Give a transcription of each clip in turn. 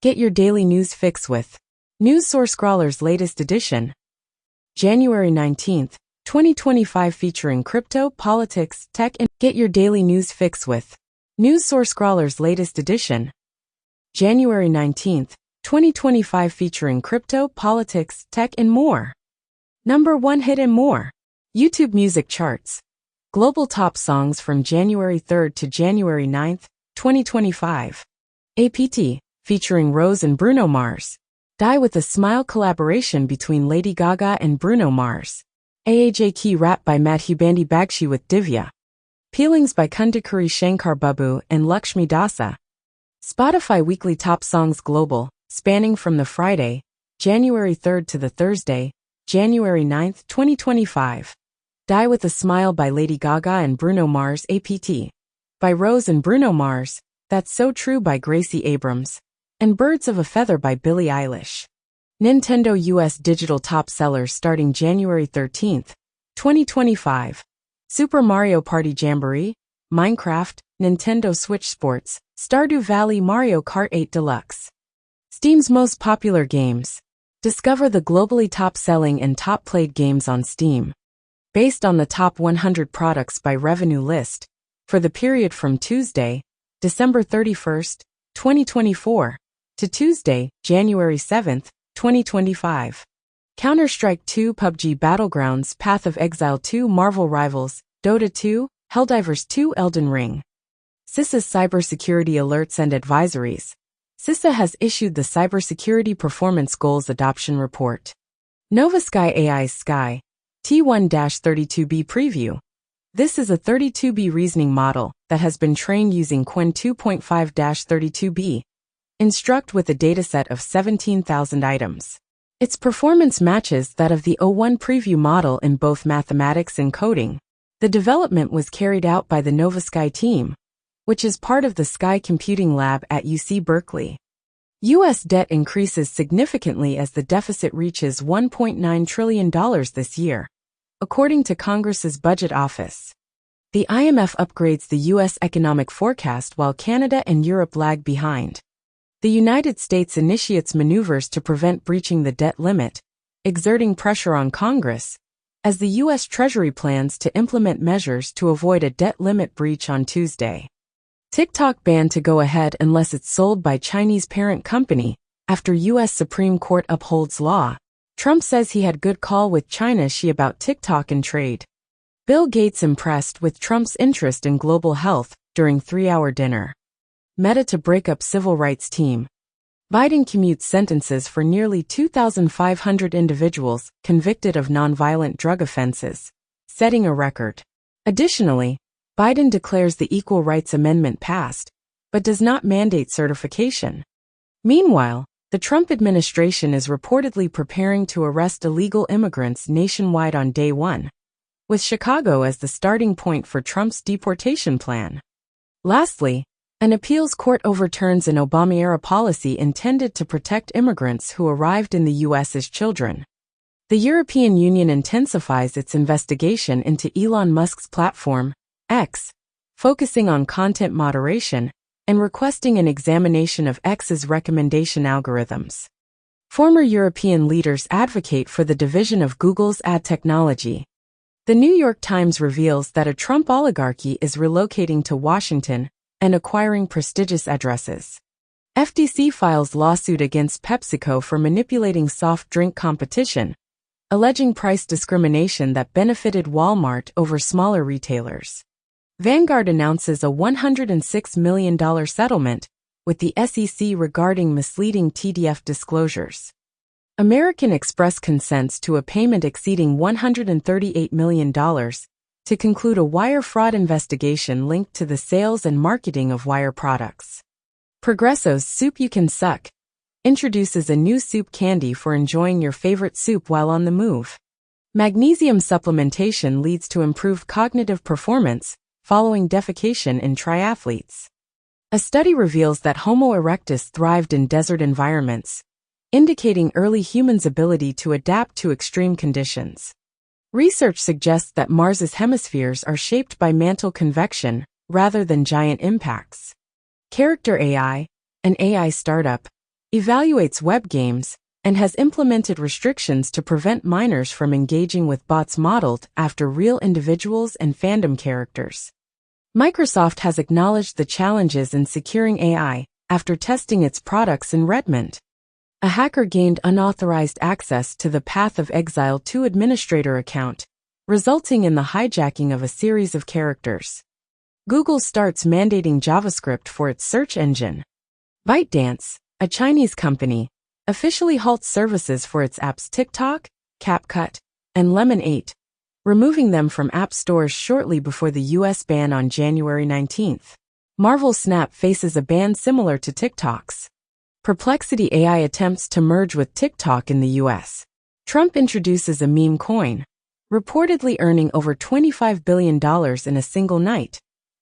Get your daily news fix with News Source Scrawler's latest edition. January 19th, 2025, featuring crypto, politics, tech, and get your daily news fix with News Source Scrawler's latest edition. January 19th, 2025, featuring crypto, politics, tech, and more. Number 1 hit and more. YouTube music charts. Global top songs from January 3rd to January 9th, 2025. APT, featuring Rose and Bruno Mars. Die with a Smile collaboration between Lady Gaga and Bruno Mars. AAJK rap by Madhu Bandi Bagshi with Divya. Peelings by Kundakuri Shankar Babu and Lakshmi Dasa. Spotify weekly top songs global, spanning from the Friday, January 3rd to the Thursday, January 9th, 2025. Die with a Smile by Lady Gaga and Bruno Mars. APT. By Rose and Bruno Mars. That's So True by Gracie Abrams. And Birds of a Feather by Billie Eilish. Nintendo US digital top sellers starting January 13th, 2025. Super Mario Party Jamboree, Minecraft, Nintendo Switch Sports, Stardew Valley, Mario Kart 8 Deluxe. Steam's most popular games. Discover the globally top-selling and top-played games on Steam. Based on the top 100 products by revenue list, for the period from Tuesday, December 31st, 2024, to Tuesday, January 7th, 2025. Counter-Strike 2, PUBG Battlegrounds, Path of Exile 2, Marvel Rivals, Dota 2, Helldivers 2, Elden Ring. CISA's Cybersecurity Alerts and Advisories. CISA has issued the Cybersecurity Performance Goals Adoption Report. Nova Sky AI's Sky T1-32B Preview. This is a 32B reasoning model that has been trained using Qwen 2.5-32B. Instruct with a dataset of 17,000 items. Its performance matches that of the O1 Preview model in both mathematics and coding. The development was carried out by the Nova Sky team, which is part of the Sky Computing Lab at UC Berkeley. U.S. debt increases significantly as the deficit reaches $1.9 trillion this year, according to Congress's Budget Office. The IMF upgrades the U.S. economic forecast while Canada and Europe lag behind. The United States initiates maneuvers to prevent breaching the debt limit, exerting pressure on Congress, as the U.S. Treasury plans to implement measures to avoid a debt limit breach on Tuesday. TikTok banned to go ahead unless it's sold by Chinese parent company, after U.S. Supreme Court upholds law. Trump says he had good call with China Xi about TikTok and trade. Bill Gates impressed with Trump's interest in global health during 3-hour dinner. Meta to break up civil rights team. Biden commutes sentences for nearly 2,500 individuals convicted of nonviolent drug offenses, setting a record. Additionally, Biden declares the Equal Rights Amendment passed, but does not mandate certification. Meanwhile, the Trump administration is reportedly preparing to arrest illegal immigrants nationwide on day one, with Chicago as the starting point for Trump's deportation plan. Lastly, an appeals court overturns an Obama-era policy intended to protect immigrants who arrived in the U.S. as children. The European Union intensifies its investigation into Elon Musk's platform, X, focusing on content moderation and requesting an examination of X's recommendation algorithms. Former European leaders advocate for the division of Google's ad technology. The New York Times reveals that a Trump oligarchy is relocating to Washington and acquiring prestigious addresses. FTC files lawsuit against PepsiCo for manipulating soft drink competition, alleging price discrimination that benefited Walmart over smaller retailers. Vanguard announces a $106 million settlement with the SEC regarding misleading TDF disclosures. American Express consents to a payment exceeding $138 million to conclude a wire fraud investigation linked to the sales and marketing of wire products. Progresso's Soup You Can Suck introduces a new soup candy for enjoying your favorite soup while on the move. Magnesium supplementation leads to improved cognitive performance following defecation in triathletes. A study reveals that Homo erectus thrived in desert environments, indicating early humans' ability to adapt to extreme conditions. Research suggests that Mars's hemispheres are shaped by mantle convection rather than giant impacts. Character AI, an AI startup, evaluates web games, and has implemented restrictions to prevent minors from engaging with bots modeled after real individuals and fandom characters. Microsoft has acknowledged the challenges in securing AI after testing its products in Redmond. A hacker gained unauthorized access to the Path of Exile 2 administrator account, resulting in the hijacking of a series of characters. Google starts mandating JavaScript for its search engine. ByteDance, a Chinese company, officially halts services for its apps TikTok, CapCut, and Lemon 8, removing them from app stores shortly before the U.S. ban on January 19. Marvel Snap faces a ban similar to TikTok's. Perplexity AI attempts to merge with TikTok in the U.S. Trump introduces a meme coin, reportedly earning over $25 billion in a single night,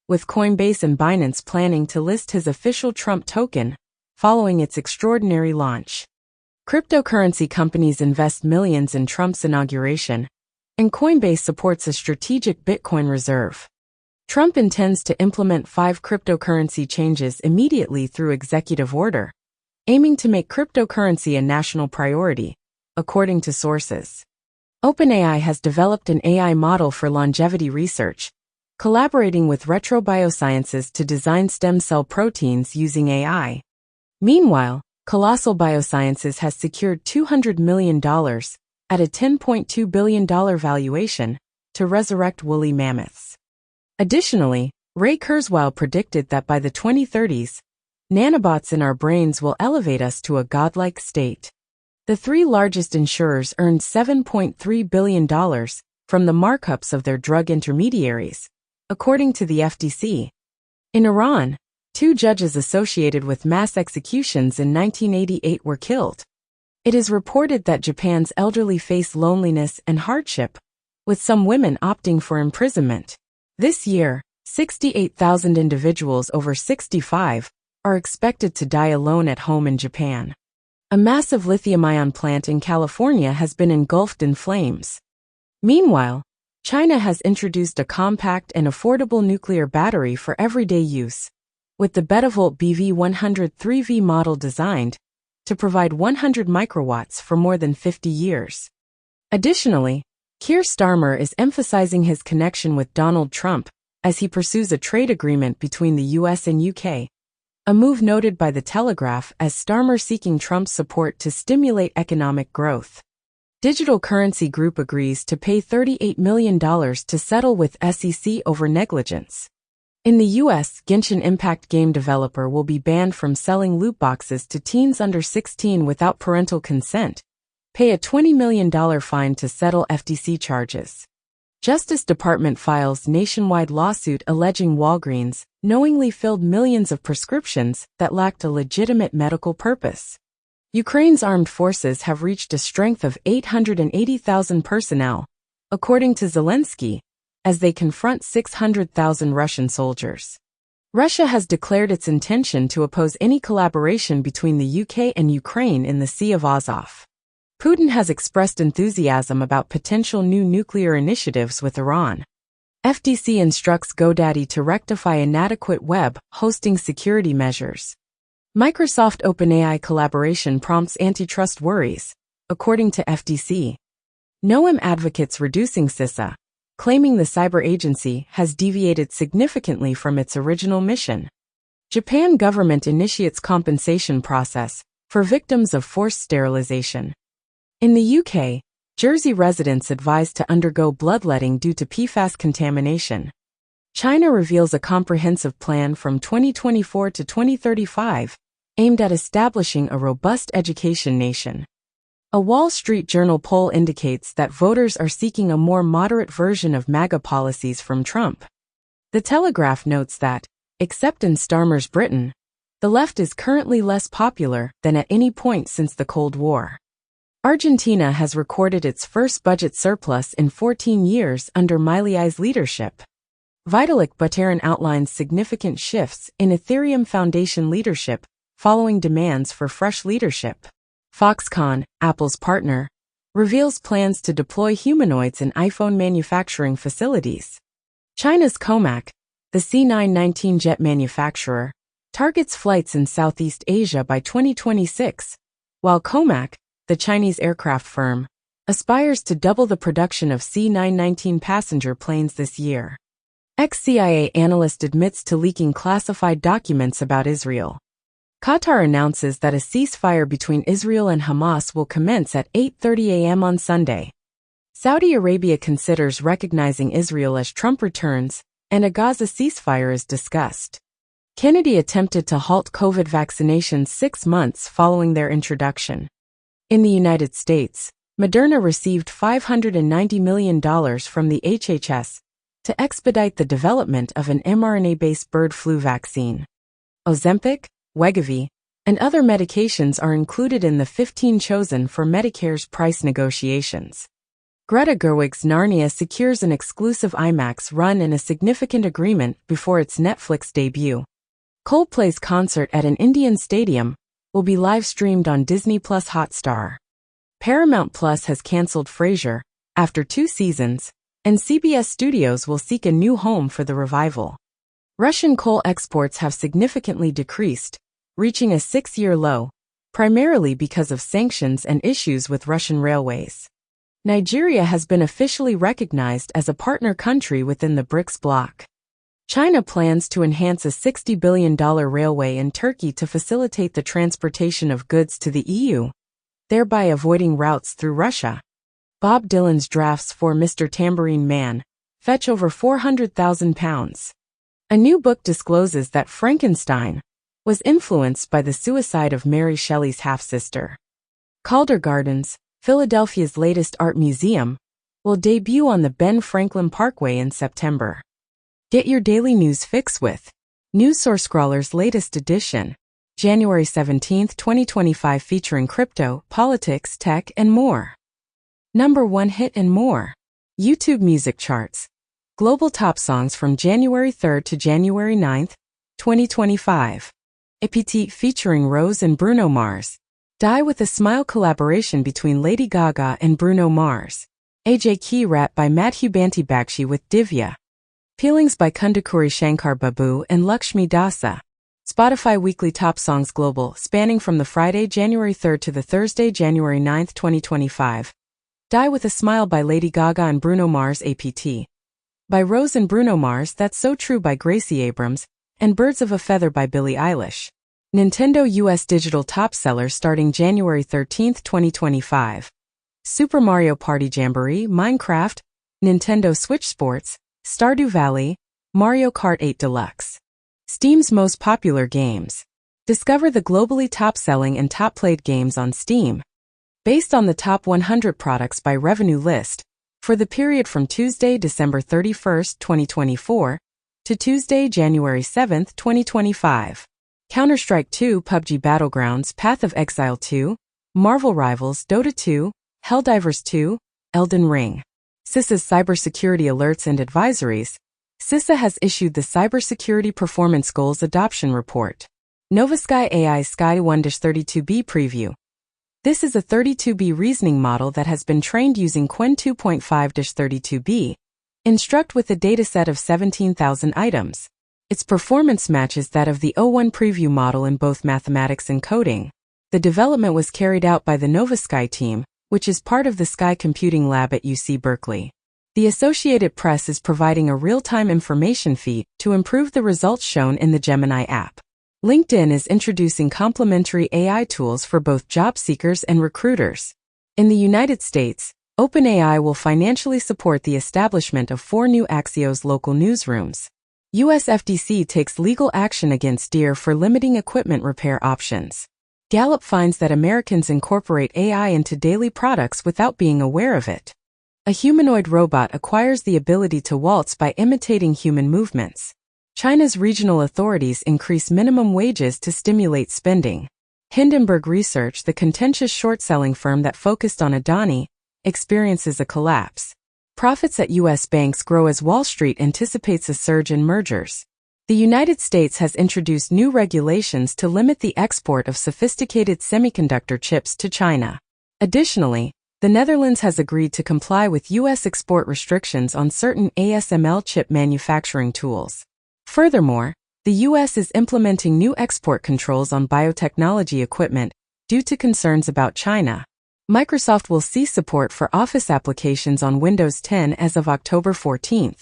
with Coinbase and Binance planning to list his official Trump token following its extraordinary launch. Cryptocurrency companies invest millions in Trump's inauguration, and Coinbase supports a strategic Bitcoin reserve. Trump intends to implement 5 cryptocurrency changes immediately through executive order, aiming to make cryptocurrency a national priority, according to sources. OpenAI has developed an AI model for longevity research, collaborating with Retro Biosciences to design stem cell proteins using AI. Meanwhile, Colossal Biosciences has secured $200 million at a $10.2 billion valuation to resurrect woolly mammoths. Additionally, Ray Kurzweil predicted that by the 2030s, nanobots in our brains will elevate us to a godlike state. The 3 largest insurers earned $7.3 billion from the markups of their drug intermediaries, according to the FTC. In Iran, 2 judges associated with mass executions in 1988 were killed. It is reported that Japan's elderly face loneliness and hardship, with some women opting for imprisonment. This year, 68,000 individuals over 65 are expected to die alone at home in Japan. A massive lithium-ion plant in California has been engulfed in flames. Meanwhile, China has introduced a compact and affordable nuclear battery for everyday use, with the Betavolt BV103V model designed to provide 100 microwatts for more than 50 years. Additionally, Keir Starmer is emphasizing his connection with Donald Trump as he pursues a trade agreement between the US and UK, a move noted by The Telegraph as Starmer seeking Trump's support to stimulate economic growth. Digital Currency Group agrees to pay $38 million to settle with SEC over negligence. In the U.S., Genshin Impact game developer will be banned from selling loot boxes to teens under 16 without parental consent, pay a $20 million fine to settle FTC charges. Justice Department files nationwide lawsuit alleging Walgreens knowingly filled millions of prescriptions that lacked a legitimate medical purpose. Ukraine's armed forces have reached a strength of 880,000 personnel, according to Zelensky, as they confront 600,000 Russian soldiers. Russia has declared its intention to oppose any collaboration between the UK and Ukraine in the Sea of Azov. Putin has expressed enthusiasm about potential new nuclear initiatives with Iran. FTC instructs GoDaddy to rectify inadequate web hosting security measures. Microsoft OpenAI collaboration prompts antitrust worries, according to FTC. Noam advocates reducing CISA, claiming the cyber agency has deviated significantly from its original mission. Japan government initiates compensation process for victims of forced sterilization. In the UK, Jersey residents advised to undergo bloodletting due to PFAS contamination. China reveals a comprehensive plan from 2024 to 2035, aimed at establishing a robust education nation. A Wall Street Journal poll indicates that voters are seeking a more moderate version of MAGA policies from Trump. The Telegraph notes that, except in Starmer's Britain, the left is currently less popular than at any point since the Cold War. Argentina has recorded its first budget surplus in 14 years under Milei's leadership. Vitalik Buterin outlines significant shifts in Ethereum Foundation leadership following demands for fresh leadership. Foxconn, Apple's partner, reveals plans to deploy humanoids in iPhone manufacturing facilities. China's Comac, the C919 jet manufacturer, targets flights in Southeast Asia by 2026, while Comac, the Chinese aircraft firm, aspires to double the production of C-919 passenger planes this year. Ex-CIA analyst admits to leaking classified documents about Israel. Qatar announces that a ceasefire between Israel and Hamas will commence at 8:30 a.m. on Sunday. Saudi Arabia considers recognizing Israel as Trump returns, and a Gaza ceasefire is discussed. Kennedy attempted to halt COVID vaccinations 6 months following their introduction. In the United States, Moderna received $590 million from the HHS to expedite the development of an mRNA-based bird flu vaccine. Ozempic, Wegovy, and other medications are included in the 15 chosen for Medicare's price negotiations. Greta Gerwig's Narnia secures an exclusive IMAX run and a significant agreement before its Netflix debut. Coldplay's concert at an Indian stadium will be live-streamed on Disney Plus Hotstar. Paramount Plus has canceled Frasier after 2 seasons, and CBS Studios will seek a new home for the revival. Russian coal exports have significantly decreased, reaching a 6-year low, primarily because of sanctions and issues with Russian railways. Nigeria has been officially recognized as a partner country within the BRICS bloc. China plans to enhance a $60 billion railway in Turkey to facilitate the transportation of goods to the EU, thereby avoiding routes through Russia. Bob Dylan's drafts for Mr. Tambourine Man fetch over £400,000. A new book discloses that Frankenstein was influenced by the suicide of Mary Shelley's half-sister. Calder Gardens, Philadelphia's latest art museum, will debut on the Ben Franklin Parkway in September. Get your daily news fix with NewsSourceScrawler's latest edition, January 17, 2025, featuring crypto, politics, tech, and more. Number 1 hit and more. YouTube music charts. Global top songs from January 3 to January 9, 2025. APT featuring Rose and Bruno Mars. Die with a Smile collaboration between Lady Gaga and Bruno Mars. AJ Key rap by Madhu Banti Bakshi with Divya. Peelings by Kundakuri Shankar Babu and Lakshmi Dasa. Spotify Weekly Top Songs Global, spanning from the Friday, January 3 to the Thursday, January 9, 2025. Die with a Smile by Lady Gaga and Bruno Mars. APT. By Rose and Bruno Mars, That's So True by Gracie Abrams, and Birds of a Feather by Billie Eilish. Nintendo US Digital Top Sellers starting January 13, 2025. Super Mario Party Jamboree, Minecraft, Nintendo Switch Sports, Stardew Valley, Mario Kart 8 Deluxe. Steam's most popular games. Discover the globally top-selling and top-played games on Steam. Based on the top 100 products by revenue list, for the period from Tuesday, December 31, 2024, to Tuesday, January 7, 2025. Counter-Strike 2, PUBG Battlegrounds, Path of Exile 2, Marvel Rivals, Dota 2, Helldivers 2, Elden Ring. CISA's Cybersecurity Alerts and Advisories. CISA has issued the Cybersecurity Performance Goals Adoption Report. Novasky AI Sky 1-32B Preview. This is a 32B reasoning model that has been trained using Qwen 2.5-32B. Instruct with a dataset of 17,000 items. Its performance matches that of the O1 preview model in both mathematics and coding. The development was carried out by the Novasky team, which is part of the Sky Computing Lab at UC Berkeley. The Associated Press is providing a real-time information feed to improve the results shown in the Gemini app. LinkedIn is introducing complementary AI tools for both job seekers and recruiters. In the United States, OpenAI will financially support the establishment of 4 new Axios local newsrooms. US FTC takes legal action against Deere for limiting equipment repair options. Gallup finds that Americans incorporate AI into daily products without being aware of it. A humanoid robot acquires the ability to waltz by imitating human movements. China's regional authorities increase minimum wages to stimulate spending. Hindenburg Research, the contentious short-selling firm that focused on Adani, experiences a collapse. Profits at U.S. banks grow as Wall Street anticipates a surge in mergers. The United States has introduced new regulations to limit the export of sophisticated semiconductor chips to China. Additionally, the Netherlands has agreed to comply with U.S. export restrictions on certain ASML chip manufacturing tools. Furthermore, The U.S. is implementing new export controls on biotechnology equipment due to concerns about China. Microsoft will cease support for Office applications on Windows 10 as of October 14.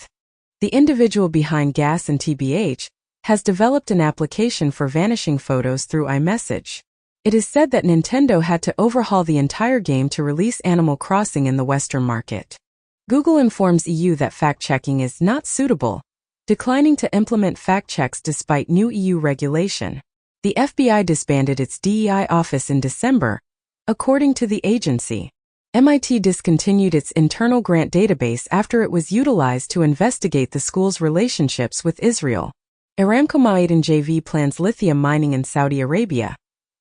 The individual behind Gas and TBH has developed an application for vanishing photos through iMessage. It is said that Nintendo had to overhaul the entire game to release Animal Crossing in the Western market. Google informs EU that fact-checking is not suitable, declining to implement fact checks despite new EU regulation. The FBI disbanded its DEI office in December, according to the agency. MIT discontinued its internal grant database after it was utilized to investigate the school's relationships with Israel. Aramco Ma'aden JV plans lithium mining in Saudi Arabia,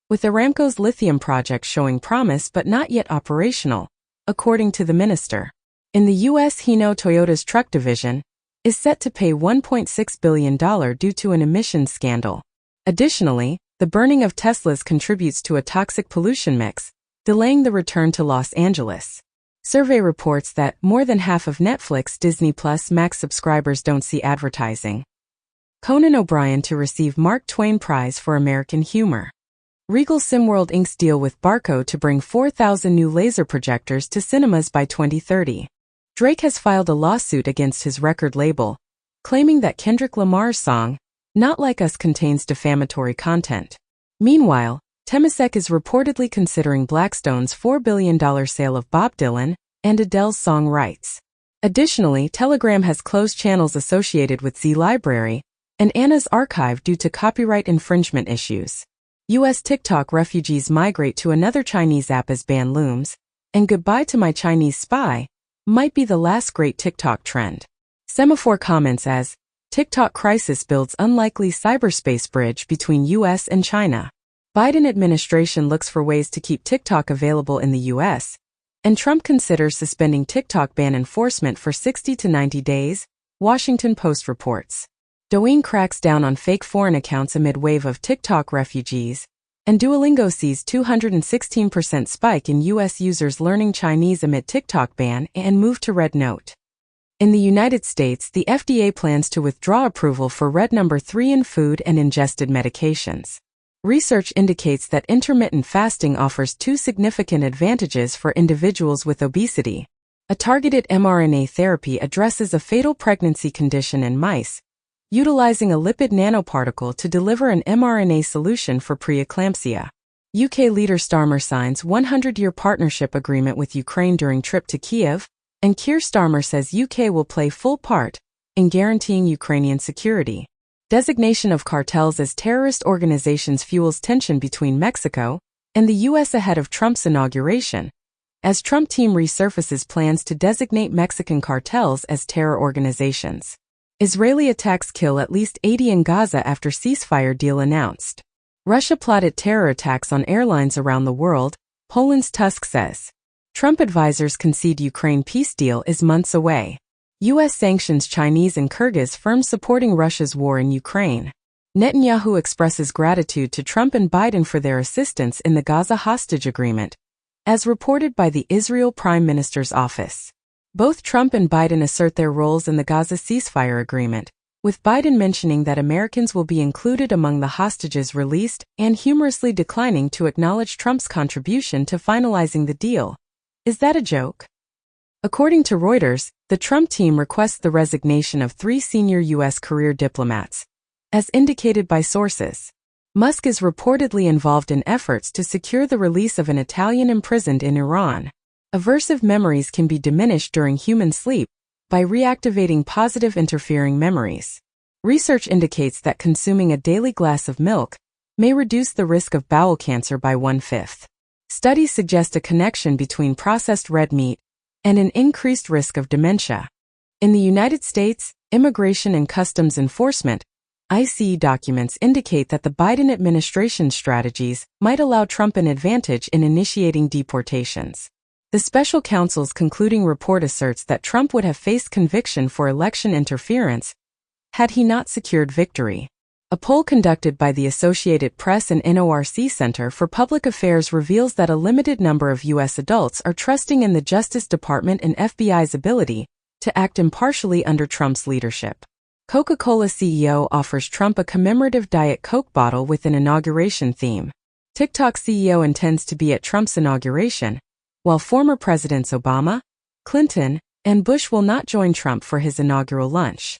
with Aramco's lithium project showing promise but not yet operational, according to the minister. In the U.S., Hino Toyota's truck division is set to pay $1.6 billion due to an emissions scandal. Additionally, the burning of Teslas contributes to a toxic pollution mix, delaying the return to Los Angeles. Survey reports that more than half of Netflix, Disney Plus, Max subscribers don't see advertising. Conan O'Brien to receive Mark Twain Prize for American Humor. Regal Cineworld Inc.'s deal with Barco to bring 4,000 new laser projectors to cinemas by 2030. Drake has filed a lawsuit against his record label, claiming that Kendrick Lamar's song, Not Like Us, contains defamatory content. Meanwhile, Temasek is reportedly considering Blackstone's $4 billion sale of Bob Dylan and Adele's song rights. Additionally, Telegram has closed channels associated with Z Library and Anna's Archive due to copyright infringement issues. U.S. TikTok refugees migrate to another Chinese app as ban looms, and Goodbye to My Chinese Spy might be the last great TikTok trend. Semaphore comments as TikTok crisis builds unlikely cyberspace bridge between U.S. and China. Biden administration looks for ways to keep TikTok available in the U.S., and Trump considers suspending TikTok ban enforcement for 60 to 90 days, Washington Post reports. Douyin cracks down on fake foreign accounts amid wave of TikTok refugees, and Duolingo sees 216% spike in U.S. users learning Chinese amid TikTok ban and move to Red Note. In the United States, the FDA plans to withdraw approval for Red No. 3 in food and ingested medications. Research indicates that intermittent fasting offers two significant advantages for individuals with obesity. A targeted mRNA therapy addresses a fatal pregnancy condition in mice, utilizing a lipid nanoparticle to deliver an mRNA solution for preeclampsia. UK leader Starmer signs 100-year partnership agreement with Ukraine during trip to Kiev, and Keir Starmer says UK will play full part in guaranteeing Ukrainian security. Designation of cartels as terrorist organizations fuels tension between Mexico and the U.S. ahead of Trump's inauguration, as Trump team resurfaces plans to designate Mexican cartels as terror organizations. Israeli attacks kill at least 80 in Gaza after ceasefire deal announced. Russia plotted terror attacks on airlines around the world, Poland's Tusk says. Trump advisors concede Ukraine peace deal is months away. U.S. sanctions Chinese and Kyrgyz firms supporting Russia's war in Ukraine. Netanyahu expresses gratitude to Trump and Biden for their assistance in the Gaza hostage agreement, as reported by the Israel Prime Minister's office. Both Trump and Biden assert their roles in the Gaza ceasefire agreement, with Biden mentioning that Americans will be included among the hostages released and humorously declining to acknowledge Trump's contribution to finalizing the deal. Is that a joke? According to Reuters, the Trump team requests the resignation of 3 senior U.S. career diplomats, as indicated by sources. Musk is reportedly involved in efforts to secure the release of an Italian imprisoned in Iran. Aversive memories can be diminished during human sleep by reactivating positive interfering memories. Research indicates that consuming a daily glass of milk may reduce the risk of bowel cancer by 1/5. Studies suggest a connection between processed red meat and an increased risk of dementia. In the United States, Immigration and Customs Enforcement (ICE) documents indicate that the Biden administration's strategies might allow Trump an advantage in initiating deportations. The special counsel's concluding report asserts that Trump would have faced conviction for election interference had he not secured victory. A poll conducted by the Associated Press and NORC Center for Public Affairs reveals that a limited number of U.S. adults are trusting in the Justice Department and FBI's ability to act impartially under Trump's leadership. Coca-Cola CEO offers Trump a commemorative Diet Coke bottle with an inauguration theme. TikTok CEO intends to be at Trump's inauguration, while former Presidents Obama, Clinton, and Bush will not join Trump for his inaugural lunch.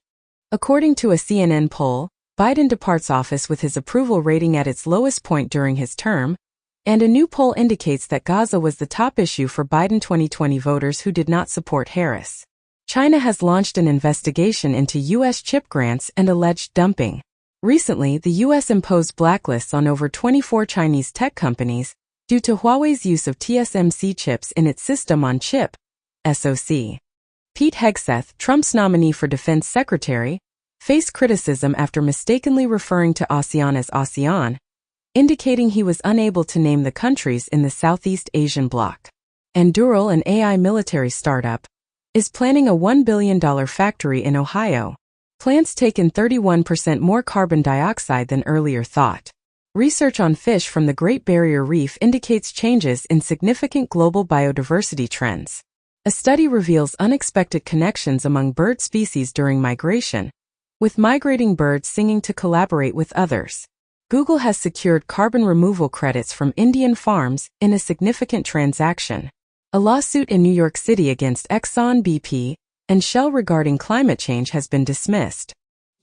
According to a CNN poll, Biden departs office with his approval rating at its lowest point during his term, and a new poll indicates that Gaza was the top issue for Biden 2020 voters who did not support Harris. China has launched an investigation into U.S. chip grants and alleged dumping. Recently, the U.S. imposed blacklists on over 24 Chinese tech companies due to Huawei's use of TSMC chips in its system-on-chip, SoC. Pete Hegseth, Trump's nominee for defense secretary, faced criticism after mistakenly referring to ASEAN as ASEAN, indicating he was unable to name the countries in the Southeast Asian bloc. Anduril, an AI military startup, is planning a $1 billion factory in Ohio. Plants take in 31% more carbon dioxide than earlier thought. Research on fish from the Great Barrier Reef indicates changes in significant global biodiversity trends. A study reveals unexpected connections among bird species during migration, with migrating birds singing to collaborate with others. Google has secured carbon removal credits from Indian farms in a significant transaction. A lawsuit in New York City against Exxon, BP, and Shell regarding climate change has been dismissed.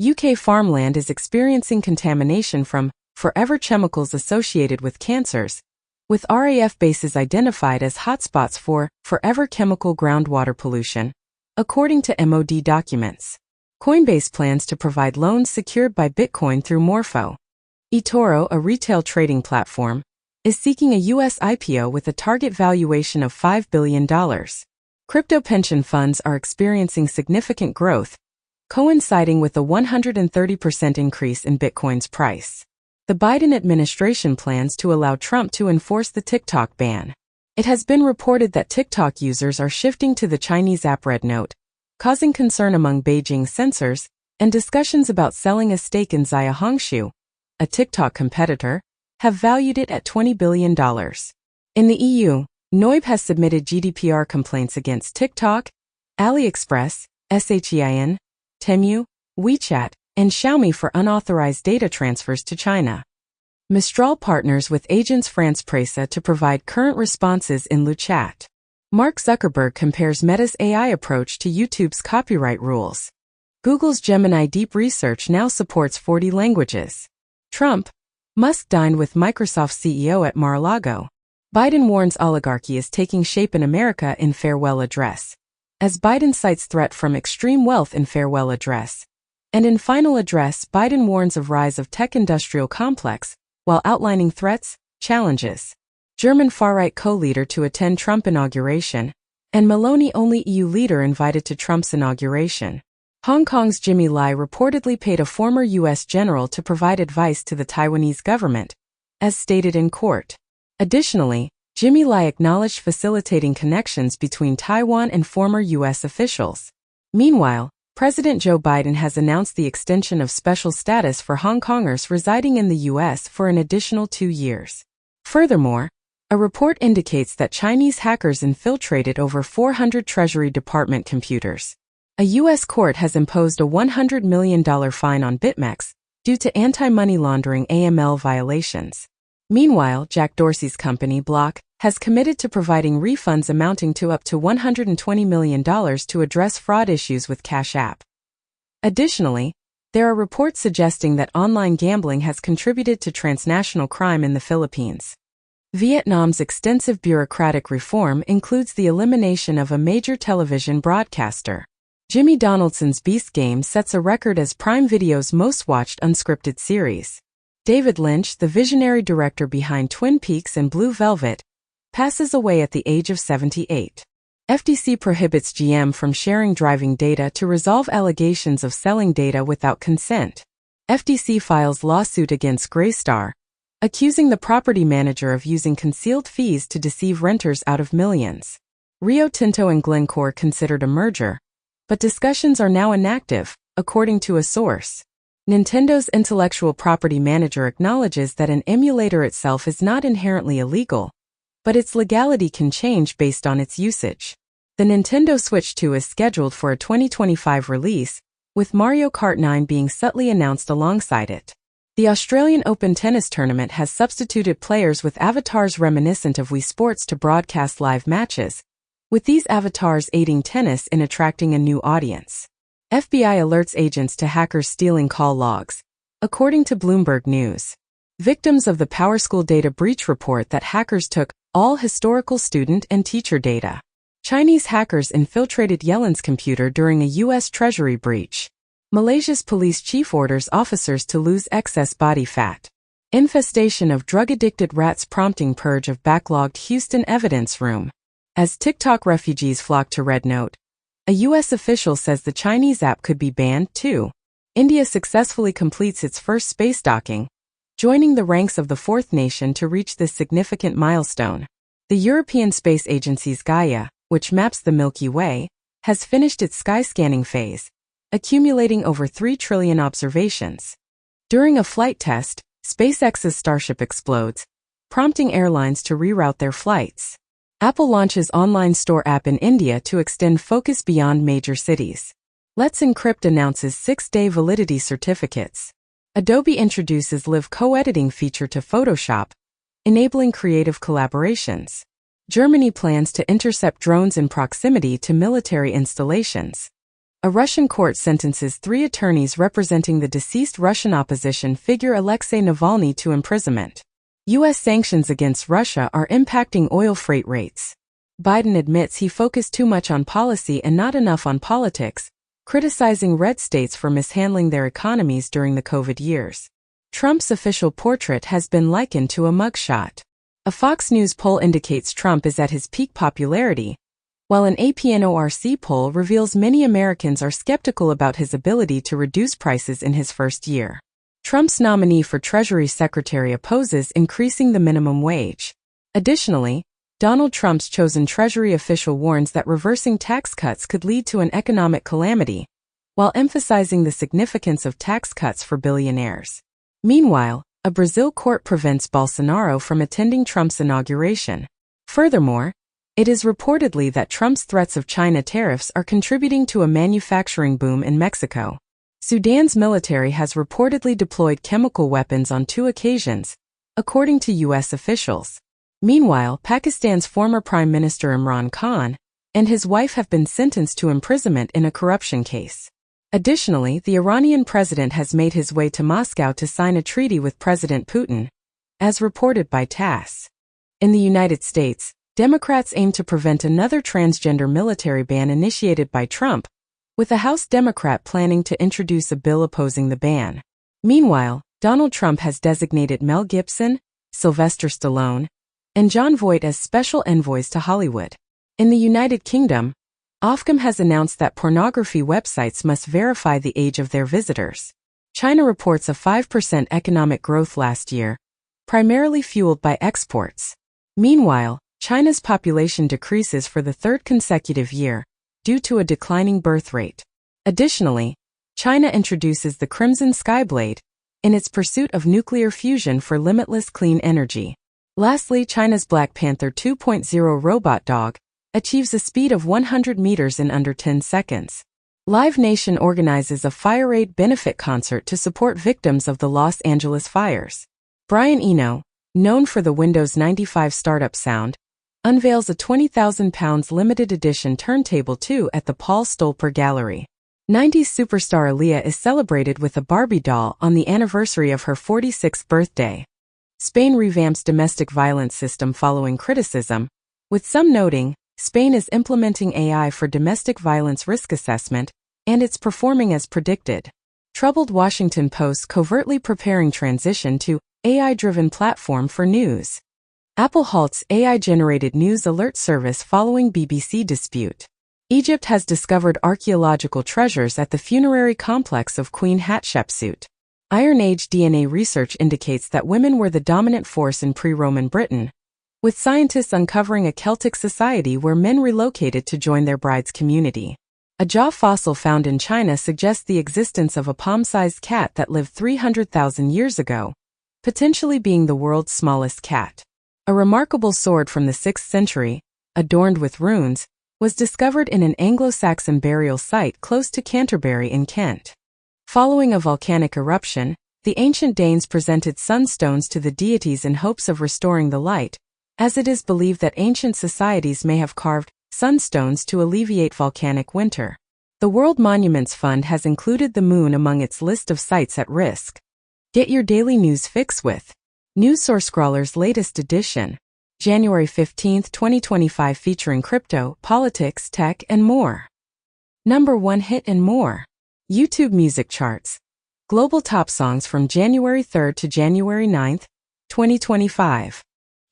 UK farmland is experiencing contamination from forever chemicals associated with cancers, with RAF bases identified as hotspots for forever chemical groundwater pollution, according to MOD documents. Coinbase plans to provide loans secured by Bitcoin through Morpho. eToro, a retail trading platform, is seeking a U.S. IPO with a target valuation of $5 billion. Crypto pension funds are experiencing significant growth, coinciding with a 130% increase in Bitcoin's price. The Biden administration plans to allow Trump to enforce the TikTok ban. It has been reported that TikTok users are shifting to the Chinese app Red Note, causing concern among Beijing censors, and discussions about selling a stake in Zaya Hongshu, a TikTok competitor, have valued it at $20 billion. In the EU, NOIB has submitted GDPR complaints against TikTok, AliExpress, Shein, Temu, WeChat, and Xiaomi for unauthorized data transfers to China. Mistral partners with Agence France Presse to provide current responses in LuChat. Mark Zuckerberg compares Meta's AI approach to YouTube's copyright rules. Google's Gemini Deep Research now supports 40 languages. Trump, Musk dined with Microsoft CEO at Mar-a-Lago. Biden warns oligarchy is taking shape in America in farewell address. As Biden cites threat from extreme wealth in farewell address. And in final address, Biden warns of rise of tech industrial complex, while outlining threats, challenges. German far-right co-leader to attend Trump inauguration, and Meloni-only EU leader invited to Trump's inauguration. Hong Kong's Jimmy Lai reportedly paid a former U.S. general to provide advice to the Taiwanese government, as stated in court. Additionally, Jimmy Lai acknowledged facilitating connections between Taiwan and former U.S. officials. Meanwhile, President Joe Biden has announced the extension of special status for Hong Kongers residing in the U.S. for an additional 2 years. Furthermore, a report indicates that Chinese hackers infiltrated over 400 Treasury Department computers. A U.S. court has imposed a $100 million fine on BitMEX due to anti-money laundering AML violations. Meanwhile, Jack Dorsey's company, Block, has committed to providing refunds amounting to up to $120 million to address fraud issues with Cash App. Additionally, there are reports suggesting that online gambling has contributed to transnational crime in the Philippines. Vietnam's extensive bureaucratic reform includes the elimination of a major television broadcaster. Jimmy Donaldson's Beast Game sets a record as Prime Video's most-watched unscripted series. David Lynch, the visionary director behind Twin Peaks and Blue Velvet, passes away at the age of 78. FTC prohibits GM from sharing driving data to resolve allegations of selling data without consent. FTC files lawsuit against Greystar, accusing the property manager of using concealed fees to deceive renters out of millions. Rio Tinto and Glencore considered a merger, but discussions are now inactive, according to a source. Nintendo's intellectual property manager acknowledges that an emulator itself is not inherently illegal, but its legality can change based on its usage. The Nintendo Switch 2 is scheduled for a 2025 release, with Mario Kart 9 being subtly announced alongside it. The Australian Open tennis tournament has substituted players with avatars reminiscent of Wii Sports to broadcast live matches, with these avatars aiding tennis in attracting a new audience. FBI alerts agents to hackers stealing call logs, according to Bloomberg News. Victims of the PowerSchool data breach report that hackers took all historical student and teacher data. Chinese hackers infiltrated Yellen's computer during a U.S. Treasury breach. Malaysia's police chief orders officers to lose excess body fat. Infestation of drug-addicted rats prompting purge of backlogged Houston evidence room. As TikTok refugees flock to Red Note, a U.S. official says the Chinese app could be banned too. India successfully completes its first space docking, joining the ranks of the fourth nation to reach this significant milestone. The European Space Agency's Gaia, which maps the Milky Way, has finished its sky scanning phase, accumulating over 3 trillion observations. During a flight test, SpaceX's Starship explodes, prompting airlines to reroute their flights. Apple launches online store app in India to extend focus beyond major cities. Let's Encrypt announces 6-day validity certificates. Adobe introduces live co-editing feature to Photoshop, enabling creative collaborations. Germany plans to intercept drones in proximity to military installations. A Russian court sentences 3 attorneys representing the deceased Russian opposition figure Alexei Navalny to imprisonment. U.S. sanctions against Russia are impacting oil freight rates. Biden admits he focused too much on policy and not enough on politics, criticizing red states for mishandling their economies during the COVID years. Trump's official portrait has been likened to a mugshot. A Fox News poll indicates Trump is at his peak popularity, while an APNORC poll reveals many Americans are skeptical about his ability to reduce prices in his first year. Trump's nominee for Treasury Secretary opposes increasing the minimum wage. Additionally, Donald Trump's chosen Treasury official warns that reversing tax cuts could lead to an economic calamity, while emphasizing the significance of tax cuts for billionaires. Meanwhile, a Brazil court prevents Bolsonaro from attending Trump's inauguration. Furthermore, it is reportedly that Trump's threats of China tariffs are contributing to a manufacturing boom in Mexico. Sudan's military has reportedly deployed chemical weapons on 2 occasions, according to U.S. officials. Meanwhile, Pakistan's former Prime Minister Imran Khan and his wife have been sentenced to imprisonment in a corruption case. Additionally, the Iranian president has made his way to Moscow to sign a treaty with President Putin, as reported by TASS. In the United States, Democrats aim to prevent another transgender military ban initiated by Trump, with a House Democrat planning to introduce a bill opposing the ban. Meanwhile, Donald Trump has designated Mel Gibson, Sylvester Stallone, and Jon Voight as special envoys to Hollywood. In the United Kingdom, Ofcom has announced that pornography websites must verify the age of their visitors. China reports a 5% economic growth last year, primarily fueled by exports. Meanwhile, China's population decreases for the 3rd consecutive year, due to a declining birth rate. Additionally, China introduces the Crimson Skyblade in its pursuit of nuclear fusion for limitless clean energy. Lastly, China's Black Panther 2.0 robot dog achieves a speed of 100 meters in under 10 seconds. Live Nation organizes a Fire Aid benefit concert to support victims of the Los Angeles fires. Brian Eno, known for the Windows 95 startup sound, unveils a 20,000 pounds limited edition turntable 2 at the Paul Stolper Gallery. 90s superstar Aaliyah is celebrated with a Barbie doll on the anniversary of her 46th birthday. Spain revamps domestic violence system following criticism, with some noting Spain is implementing AI for domestic violence risk assessment, and it's performing as predicted. Troubled Washington Post covertly preparing transition to AI-driven platform for news. Apple halts AI-generated news alert service following BBC dispute. Egypt has discovered archaeological treasures at the funerary complex of Queen Hatshepsut. Iron Age DNA research indicates that women were the dominant force in pre-Roman Britain, with scientists uncovering a Celtic society where men relocated to join their bride's community. A jaw fossil found in China suggests the existence of a palm-sized cat that lived 300,000 years ago, potentially being the world's smallest cat. A remarkable sword from the 6th century, adorned with runes, was discovered in an Anglo-Saxon burial site close to Canterbury in Kent. Following a volcanic eruption, the ancient Danes presented sunstones to the deities in hopes of restoring the light, as it is believed that ancient societies may have carved sunstones to alleviate volcanic winter. The World Monuments Fund has included the moon among its list of sites at risk. Get your daily news fix with NewsSourceScrawler's latest edition, January 15, 2025, featuring crypto, politics, tech, and more. Number 1 hit and more. YouTube music charts. Global top songs from January 3 to January 9, 2025.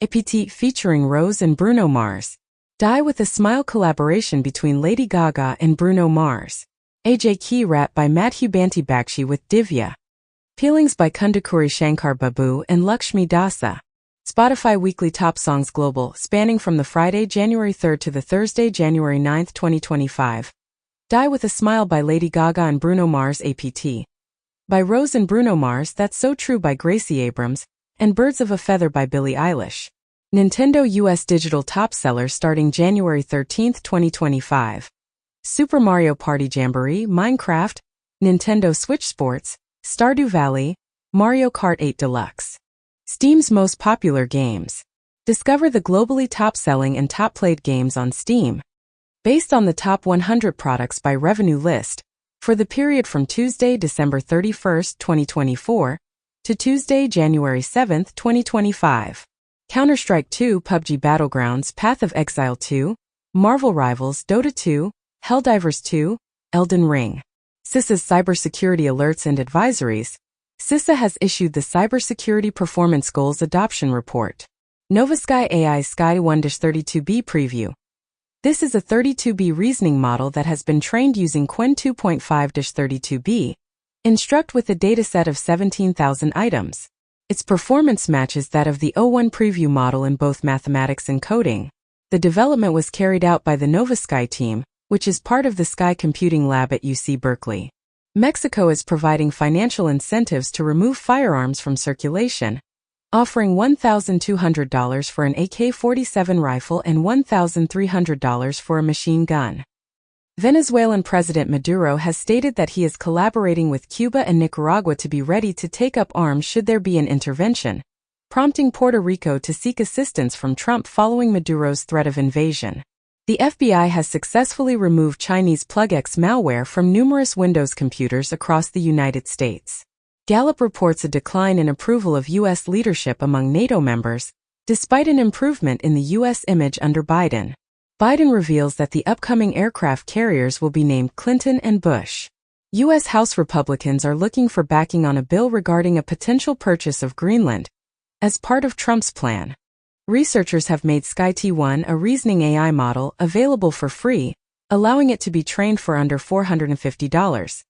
APT featuring Rose and Bruno Mars. Die with a Smile collaboration between Lady Gaga and Bruno Mars. AJ Key rap by Madhu Banti Bakshi with Divya. Peelings by Kundakuri Shankar Babu and Lakshmi Dasa. Spotify Weekly Top Songs Global, spanning from the Friday, January 3 to the Thursday, January 9, 2025. Die with a Smile by Lady Gaga and Bruno Mars. APT. By Rose and Bruno Mars, That's So True by Gracie Abrams, and Birds of a Feather by Billie Eilish. Nintendo US Digital Top Sellers starting January 13, 2025. Super Mario Party Jamboree, Minecraft, Nintendo Switch Sports, Stardew Valley, Mario Kart 8 Deluxe. Steam's most popular games. Discover the globally top-selling and top-played games on Steam. Based on the top 100 products by revenue list, for the period from Tuesday, December 31, 2024, to Tuesday, January 7, 2025. Counter-Strike 2, PUBG Battlegrounds, Path of Exile 2, Marvel Rivals, Dota 2, Helldivers 2, Elden Ring. CISA's Cybersecurity Alerts and Advisories. CISA has issued the Cybersecurity Performance Goals Adoption Report. NovaSky AI Sky 1-32B Preview. This is a 32B reasoning model that has been trained using Qwen 2.5-32B. Instruct with a dataset of 17,000 items. Its performance matches that of the O1 preview model in both mathematics and coding. The development was carried out by the NovaSky team, which is part of the Sky Computing Lab at UC Berkeley. Mexico is providing financial incentives to remove firearms from circulation, offering $1,200 for an AK-47 rifle and $1,300 for a machine gun. Venezuelan President Maduro has stated that he is collaborating with Cuba and Nicaragua to be ready to take up arms should there be an intervention, prompting Puerto Rico to seek assistance from Trump following Maduro's threat of invasion. The FBI has successfully removed Chinese PlugX malware from numerous Windows computers across the United States. Gallup reports a decline in approval of U.S. leadership among NATO members, despite an improvement in the U.S. image under Biden. Biden reveals that the upcoming aircraft carriers will be named Clinton and Bush. U.S. House Republicans are looking for backing on a bill regarding a potential purchase of Greenland, as part of Trump's plan. Researchers have made SkyT1, a reasoning AI model, available for free, allowing it to be trained for under $450.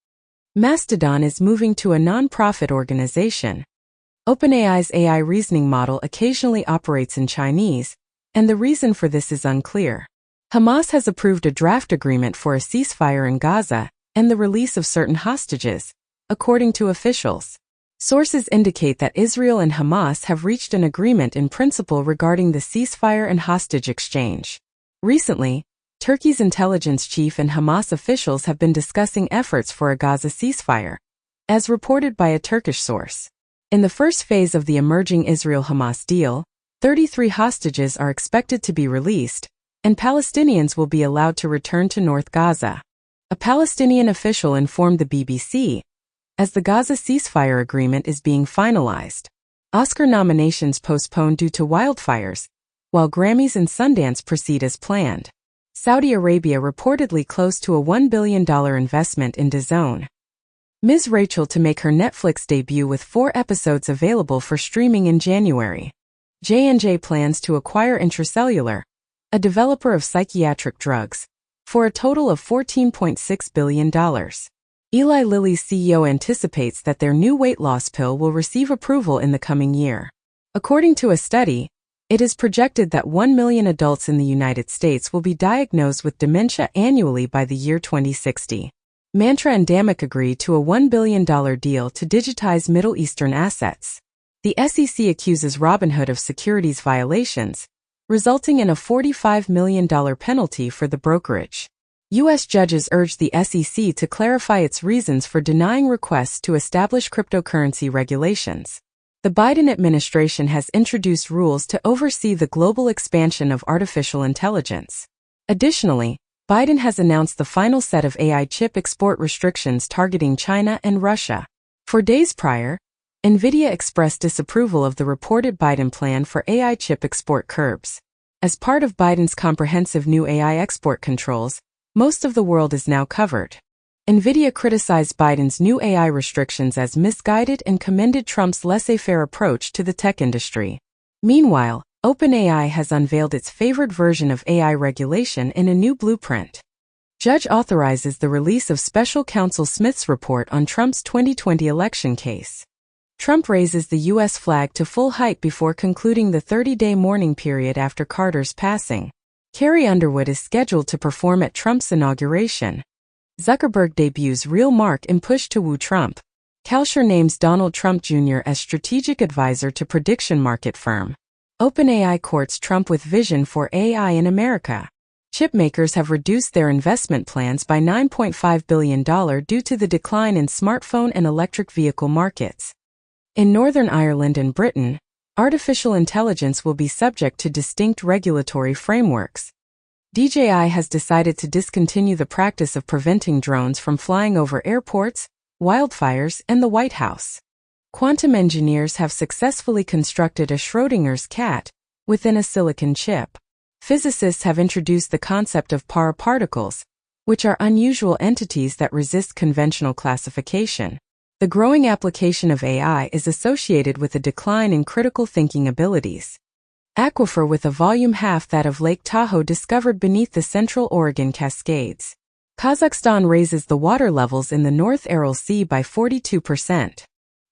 Mastodon is moving to a non-profit organization. OpenAI's AI reasoning model occasionally operates in Chinese, and the reason for this is unclear. Hamas has approved a draft agreement for a ceasefire in Gaza and the release of certain hostages, according to officials. Sources indicate that Israel and Hamas have reached an agreement in principle regarding the ceasefire and hostage exchange. Recently, Turkey's intelligence chief and Hamas officials have been discussing efforts for a Gaza ceasefire, as reported by a Turkish source. In the first phase of the emerging Israel-Hamas deal, 33 hostages are expected to be released, and Palestinians will be allowed to return to North Gaza. A Palestinian official informed the BBC, as the Gaza ceasefire agreement is being finalized. Oscar nominations postponed due to wildfires, while Grammys and Sundance proceed as planned. Saudi Arabia reportedly close to a $1 billion investment in DAZN. Ms. Rachel to make her Netflix debut with 4 episodes available for streaming in January. J&J plans to acquire Intracellular, a developer of psychiatric drugs, for a total of $14.6 billion. Eli Lilly's CEO anticipates that their new weight loss pill will receive approval in the coming year. According to a study, it is projected that 1 million adults in the United States will be diagnosed with dementia annually by the year 2060. Mantra and Damick agree to a $1 billion deal to digitize Middle Eastern assets. The SEC accuses Robinhood of securities violations, resulting in a $45 million penalty for the brokerage. U.S. judges urged the SEC to clarify its reasons for denying requests to establish cryptocurrency regulations. The Biden administration has introduced rules to oversee the global expansion of artificial intelligence. Additionally, Biden has announced the final set of AI chip export restrictions targeting China and Russia. For days prior, NVIDIA expressed disapproval of the reported Biden plan for AI chip export curbs. As part of Biden's comprehensive new AI export controls, most of the world is now covered. NVIDIA criticized Biden's new AI restrictions as misguided and commended Trump's laissez-faire approach to the tech industry. Meanwhile, OpenAI has unveiled its favored version of AI regulation in a new blueprint. Judge authorizes the release of special counsel Smith's report on Trump's 2020 election case. Trump raises the U.S. flag to full height before concluding the 30-day mourning period after Carter's passing. Carrie Underwood is scheduled to perform at Trump's inauguration. Zuckerberg debuts real mark in push to woo Trump. Kalsher names Donald Trump Jr. as strategic advisor to prediction market firm. OpenAI courts Trump with vision for AI in America. Chip makers have reduced their investment plans by $9.5 billion due to the decline in smartphone and electric vehicle markets. In Northern Ireland and Britain, artificial intelligence will be subject to distinct regulatory frameworks. DJI has decided to discontinue the practice of preventing drones from flying over airports, wildfires, and the White House. Quantum engineers have successfully constructed a Schrödinger's cat within a silicon chip. Physicists have introduced the concept of paraparticles, which are unusual entities that resist conventional classification. The growing application of AI is associated with a decline in critical thinking abilities. Aquifer with a volume half that of Lake Tahoe discovered beneath the Central Oregon Cascades. Kazakhstan raises the water levels in the North Aral Sea by 42%.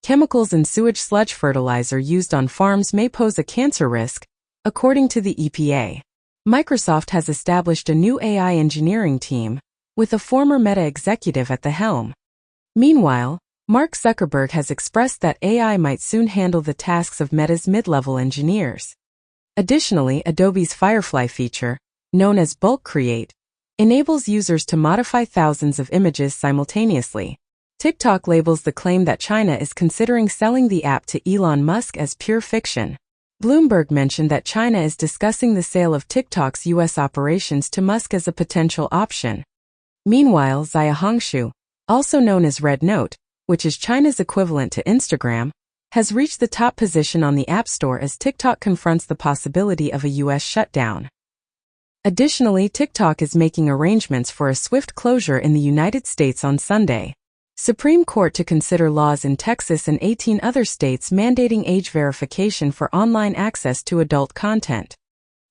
Chemicals in sewage sludge fertilizer used on farms may pose a cancer risk, according to the EPA. Microsoft has established a new AI engineering team, with a former Meta executive at the helm. Meanwhile, Mark Zuckerberg has expressed that AI might soon handle the tasks of Meta's mid-level engineers. Additionally, Adobe's Firefly feature, known as Bulk Create, enables users to modify thousands of images simultaneously. TikTok labels the claim that China is considering selling the app to Elon Musk as pure fiction. Bloomberg mentioned that China is discussing the sale of TikTok's U.S. operations to Musk as a potential option. Meanwhile, Xiaohongshu, also known as Red Note, which is China's equivalent to Instagram, has reached the top position on the App Store as TikTok confronts the possibility of a U.S. shutdown. Additionally, TikTok is making arrangements for a swift closure in the United States on Sunday. Supreme Court to consider laws in Texas and 18 other states mandating age verification for online access to adult content.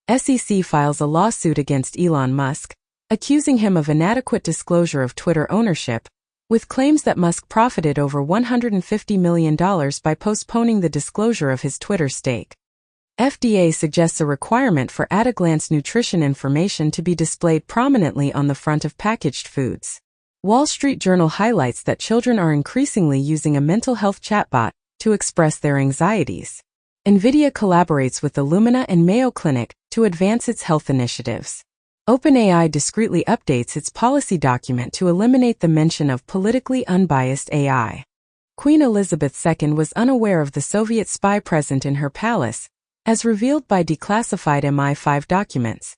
SEC files a lawsuit against Elon Musk, accusing him of inadequate disclosure of Twitter ownership, with claims that Musk profited over $150 million by postponing the disclosure of his Twitter stake. FDA suggests a requirement for at-a-glance nutrition information to be displayed prominently on the front of packaged foods. Wall Street Journal highlights that children are increasingly using a mental health chatbot to express their anxieties. NVIDIA collaborates with Illumina and Mayo Clinic to advance its health initiatives. OpenAI discreetly updates its policy document to eliminate the mention of politically unbiased AI. Queen Elizabeth II was unaware of the Soviet spy present in her palace, as revealed by declassified MI5 documents.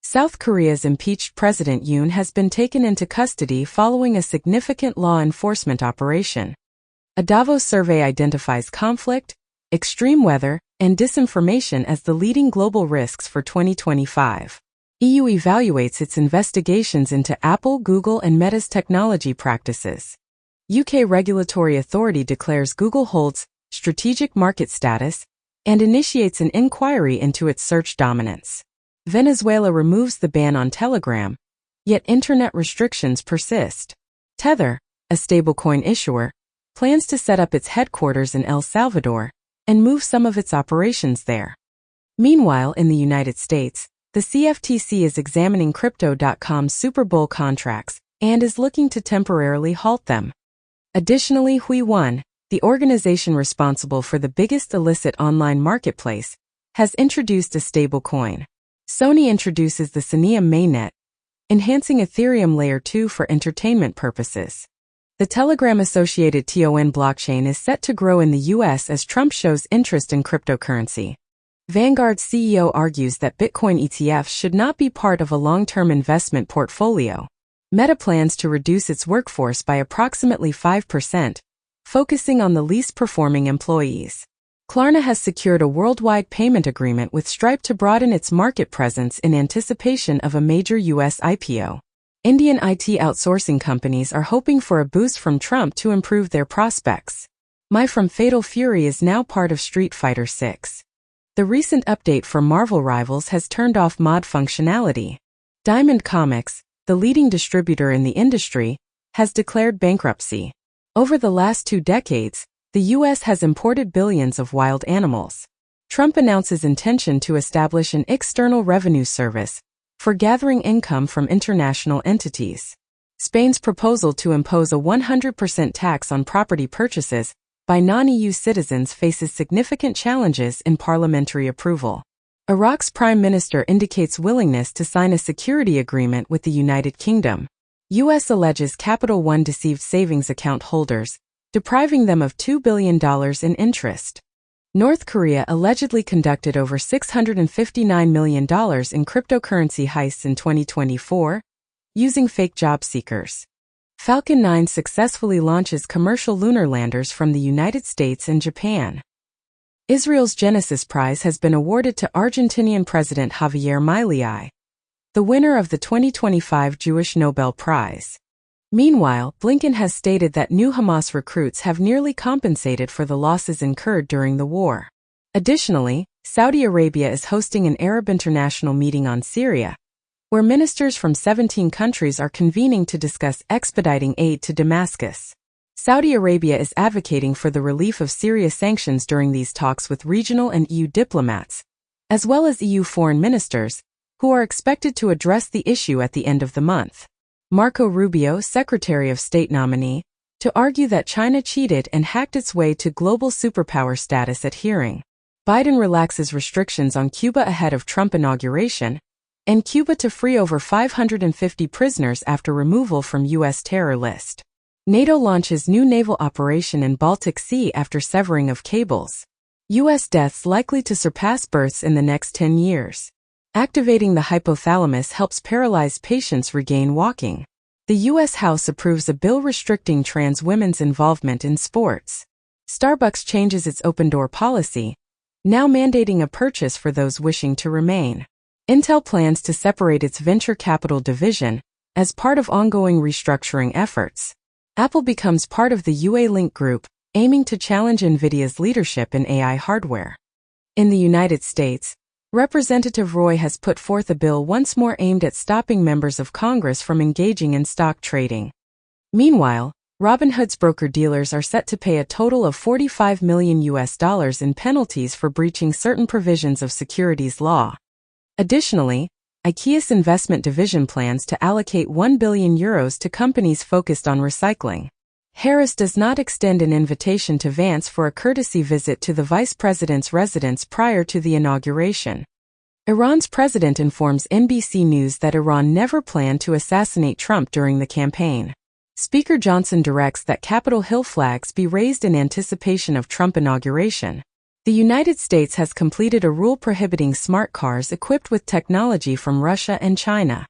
South Korea's impeached President Yoon has been taken into custody following a significant law enforcement operation. A Davos survey identifies conflict, extreme weather, and disinformation as the leading global risks for 2025. EU evaluates its investigations into Apple, Google, and Meta's technology practices. UK regulatory authority declares Google holds strategic market status and initiates an inquiry into its search dominance. Venezuela removes the ban on Telegram, yet internet restrictions persist. Tether, a stablecoin issuer, plans to set up its headquarters in El Salvador and move some of its operations there. Meanwhile, in the United States, the CFTC is examining Crypto.com's Super Bowl contracts and is looking to temporarily halt them. Additionally, Hui1, the organization responsible for the biggest illicit online marketplace, has introduced a stablecoin. Sony introduces the Sonium mainnet, enhancing Ethereum Layer 2 for entertainment purposes. The Telegram-associated TON blockchain is set to grow in the U.S. as Trump shows interest in cryptocurrency. Vanguard's CEO argues that Bitcoin ETFs should not be part of a long-term investment portfolio. Meta plans to reduce its workforce by approximately 5%, focusing on the least performing employees. Klarna has secured a worldwide payment agreement with Stripe to broaden its market presence in anticipation of a major U.S. IPO. Indian IT outsourcing companies are hoping for a boost from Trump to improve their prospects. Mai from Fatal Fury is now part of Street Fighter VI. The recent update for Marvel Rivals has turned off mod functionality. Diamond Comics, the leading distributor in the industry, has declared bankruptcy. Over the last 2 decades, the U.S. has imported billions of wild animals. Trump announces intention to establish an external revenue service for gathering income from international entities. Spain's proposal to impose a 100% tax on property purchases by non-EU citizens faces significant challenges in parliamentary approval. Iraq's prime minister indicates willingness to sign a security agreement with the United Kingdom. U.S. alleges Capital One deceived savings account holders, depriving them of $2 billion in interest. North Korea allegedly conducted over $659 million in cryptocurrency heists in 2024, using fake job seekers. Falcon 9 successfully launches commercial lunar landers from the United States and Japan. Israel's Genesis Prize has been awarded to Argentinian President Javier Milei, the winner of the 2025 Jewish Nobel Prize. Meanwhile, Blinken has stated that new Hamas recruits have nearly compensated for the losses incurred during the war. Additionally, Saudi Arabia is hosting an Arab International meeting on Syria, where ministers from 17 countries are convening to discuss expediting aid to Damascus. Saudi Arabia is advocating for the relief of Syria's sanctions during these talks with regional and EU diplomats, as well as EU foreign ministers, who are expected to address the issue at the end of the month. Marco Rubio, Secretary of State nominee, to argue that China cheated and hacked its way to global superpower status at hearing. Biden relaxes restrictions on Cuba ahead of Trump inauguration, and Cuba to free over 550 prisoners after removal from U.S. terror list. NATO launches new naval operation in Baltic Sea after severing of cables. U.S. deaths likely to surpass births in the next 10 years. Activating the hypothalamus helps paralyzed patients regain walking. The U.S. House approves a bill restricting trans women's involvement in sports. Starbucks changes its open-door policy, now mandating a purchase for those wishing to remain. Intel plans to separate its venture capital division as part of ongoing restructuring efforts. Apple becomes part of the UA Link Group, aiming to challenge NVIDIA's leadership in AI hardware. In the United States, Representative Roy has put forth a bill once more aimed at stopping members of Congress from engaging in stock trading. Meanwhile, Robinhood's broker-dealers are set to pay a total of $45 million in penalties for breaching certain provisions of securities law. Additionally, IKEA's investment division plans to allocate €1 billion to companies focused on recycling. Harris does not extend an invitation to Vance for a courtesy visit to the vice president's residence prior to the inauguration. Iran's president informs NBC News that Iran never planned to assassinate Trump during the campaign. Speaker Johnson directs that Capitol Hill flags be raised in anticipation of Trump inauguration. The United States has completed a rule prohibiting smart cars equipped with technology from Russia and China.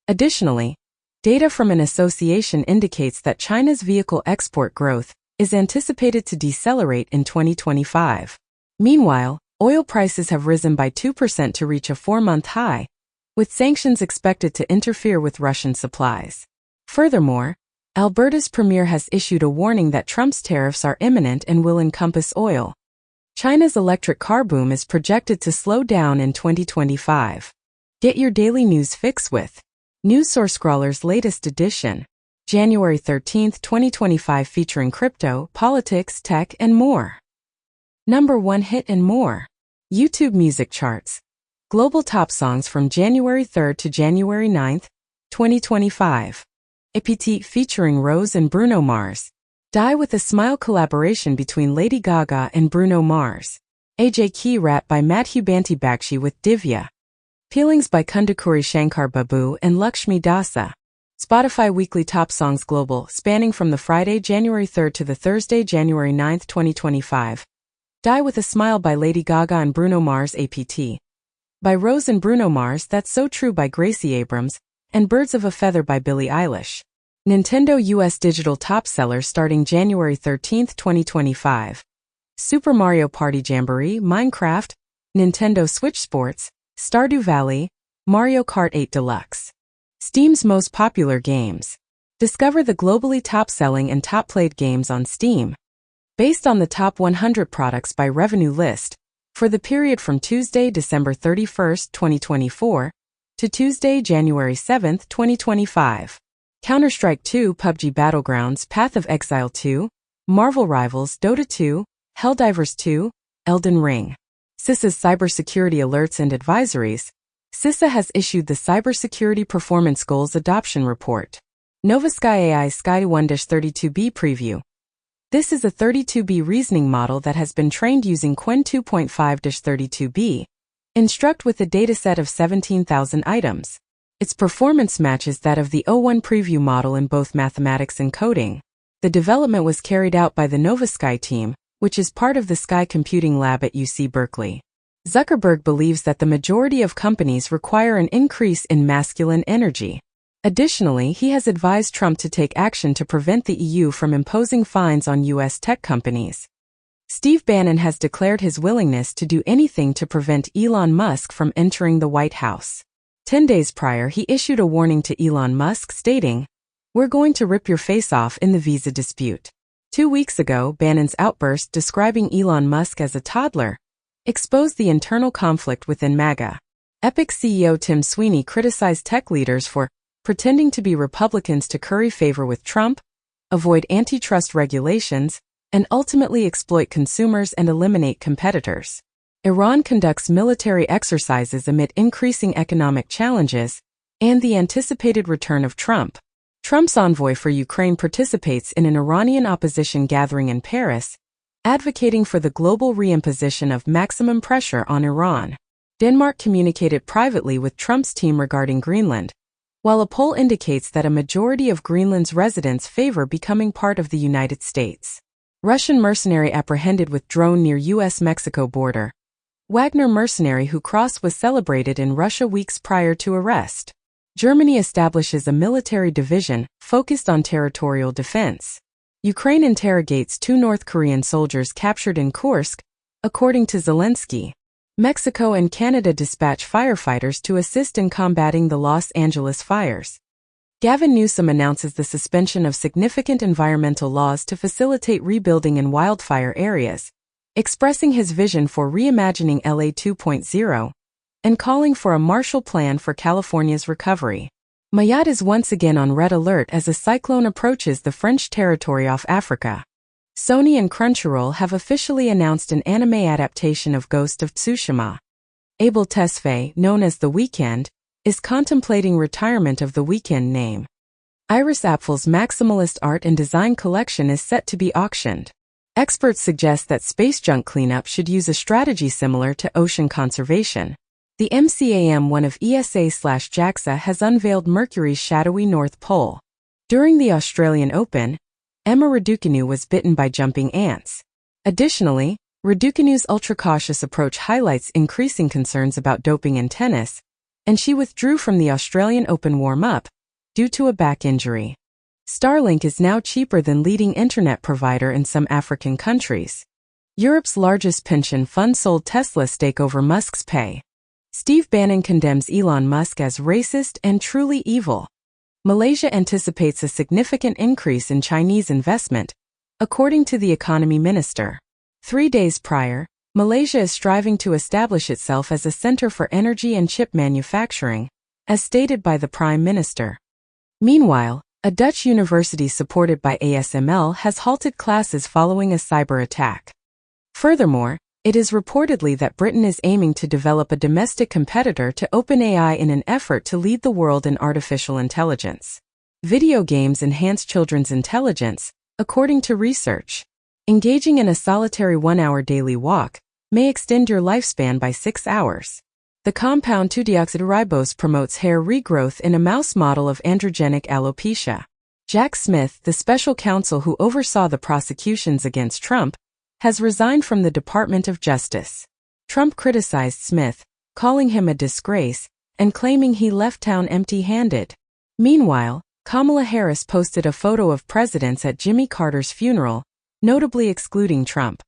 Additionally, data from an association indicates that China's vehicle export growth is anticipated to decelerate in 2025. Meanwhile, oil prices have risen by 2% to reach a 4-month high, with sanctions expected to interfere with Russian supplies. Furthermore, Alberta's premier has issued a warning that Trump's tariffs are imminent and will encompass oil. China's electric car boom is projected to slow down in 2025. Get your daily news fix with NewsSourceScrawler's latest edition, January 13, 2025, featuring crypto, politics, tech, and more. Number 1 hit and more. YouTube music charts. Global top songs from January 3 to January 9, 2025. APT featuring Rose and Bruno Mars. Die with a Smile collaboration between Lady Gaga and Bruno Mars. AJ Key Rat by Madhu Banti Bakshi with Divya. Peelings by Kundakuri Shankar Babu and Lakshmi Dasa. Spotify Weekly Top Songs Global, spanning from the Friday, January 3rd to the Thursday, January 9th, 2025. Die with a Smile by Lady Gaga and Bruno Mars APT. By Rose and Bruno Mars, That's So True by Gracie Abrams, and Birds of a Feather by Billie Eilish. Nintendo US Digital Top Sellers starting January 13th, 2025. Super Mario Party Jamboree, Minecraft, Nintendo Switch Sports, Stardew Valley, Mario Kart 8 Deluxe. Steam's most popular games. Discover the globally top-selling and top-played games on Steam. Based on the top 100 products by revenue list, for the period from Tuesday, December 31st, 2024, to Tuesday, January 7th, 2025. Counter-Strike 2, PUBG Battlegrounds, Path of Exile 2, Marvel Rivals, Dota 2, Helldivers 2, Elden Ring. CISA's Cybersecurity Alerts and Advisories. CISA has issued the Cybersecurity Performance Goals Adoption Report. Nova Sky AI Sky 1-32B Preview. This is a 32B reasoning model that has been trained using Qwen 2.5-32B. Instruct with a dataset of 17,000 items. Its performance matches that of the O1 Preview model in both mathematics and coding. The development was carried out by the Nova Sky team, which is part of the Sky Computing Lab at UC Berkeley. Zuckerberg believes that the majority of companies require an increase in masculine energy. Additionally, he has advised Trump to take action to prevent the EU from imposing fines on U.S. tech companies. Steve Bannon has declared his willingness to do anything to prevent Elon Musk from entering the White House. 10 days prior, he issued a warning to Elon Musk stating, "We're going to rip your face off in the visa dispute." 2 weeks ago, Bannon's outburst describing Elon Musk as a toddler exposed the internal conflict within MAGA. Epic CEO Tim Sweeney criticized tech leaders for pretending to be Republicans to curry favor with Trump, avoid antitrust regulations, and ultimately exploit consumers and eliminate competitors. Iran conducts military exercises amid increasing economic challenges and the anticipated return of Trump. Trump's envoy for Ukraine participates in an Iranian opposition gathering in Paris, advocating for the global reimposition of maximum pressure on Iran. Denmark communicated privately with Trump's team regarding Greenland, while a poll indicates that a majority of Greenland's residents favor becoming part of the United States. Russian mercenary apprehended with drone near U.S.-Mexico border. Wagner mercenary who crossed was celebrated in Russia weeks prior to arrest. Germany establishes a military division focused on territorial defense. Ukraine interrogates 2 North Korean soldiers captured in Kursk, according to Zelensky. Mexico and Canada dispatch firefighters to assist in combating the Los Angeles fires. Gavin Newsom announces the suspension of significant environmental laws to facilitate rebuilding in wildfire areas, expressing his vision for reimagining LA 2.0, and calling for a Marshall Plan for California's recovery. Mayotte is once again on red alert as a cyclone approaches the French territory off Africa. Sony and Crunchyroll have officially announced an anime adaptation of Ghost of Tsushima. Abel Tesfaye, known as The Weeknd, is contemplating retirement of the Weeknd name. Iris Apfel's maximalist art and design collection is set to be auctioned. Experts suggest that space junk cleanup should use a strategy similar to ocean conservation. The MCAM-1 of ESA/JAXA has unveiled Mercury's shadowy North Pole. During the Australian Open, Emma Raducanu was bitten by jumping ants. Additionally, Raducanu's ultra-cautious approach highlights increasing concerns about doping in tennis, and she withdrew from the Australian Open warm-up due to a back injury. Starlink is now cheaper than leading internet provider in some African countries. Europe's largest pension fund sold Tesla stake over Musk's pay. Steve Bannon condemns Elon Musk as racist and truly evil. Malaysia anticipates a significant increase in Chinese investment, according to the economy minister. 3 days prior, Malaysia is striving to establish itself as a center for energy and chip manufacturing, as stated by the Prime Minister. Meanwhile, a Dutch university supported by ASML has halted classes following a cyber attack. Furthermore, it is reportedly that Britain is aiming to develop a domestic competitor to OpenAI in an effort to lead the world in artificial intelligence. Video games enhance children's intelligence, according to research. Engaging in a solitary 1-hour daily walk may extend your lifespan by 6 hours. The compound 2-deoxyderibose promotes hair regrowth in a mouse model of androgenic alopecia. Jack Smith, the special counsel who oversaw the prosecutions against Trump, has resigned from the Department of Justice. Trump criticized Smith, calling him a disgrace, and claiming he left town empty-handed. Meanwhile, Kamala Harris posted a photo of presidents at Jimmy Carter's funeral, notably excluding Trump.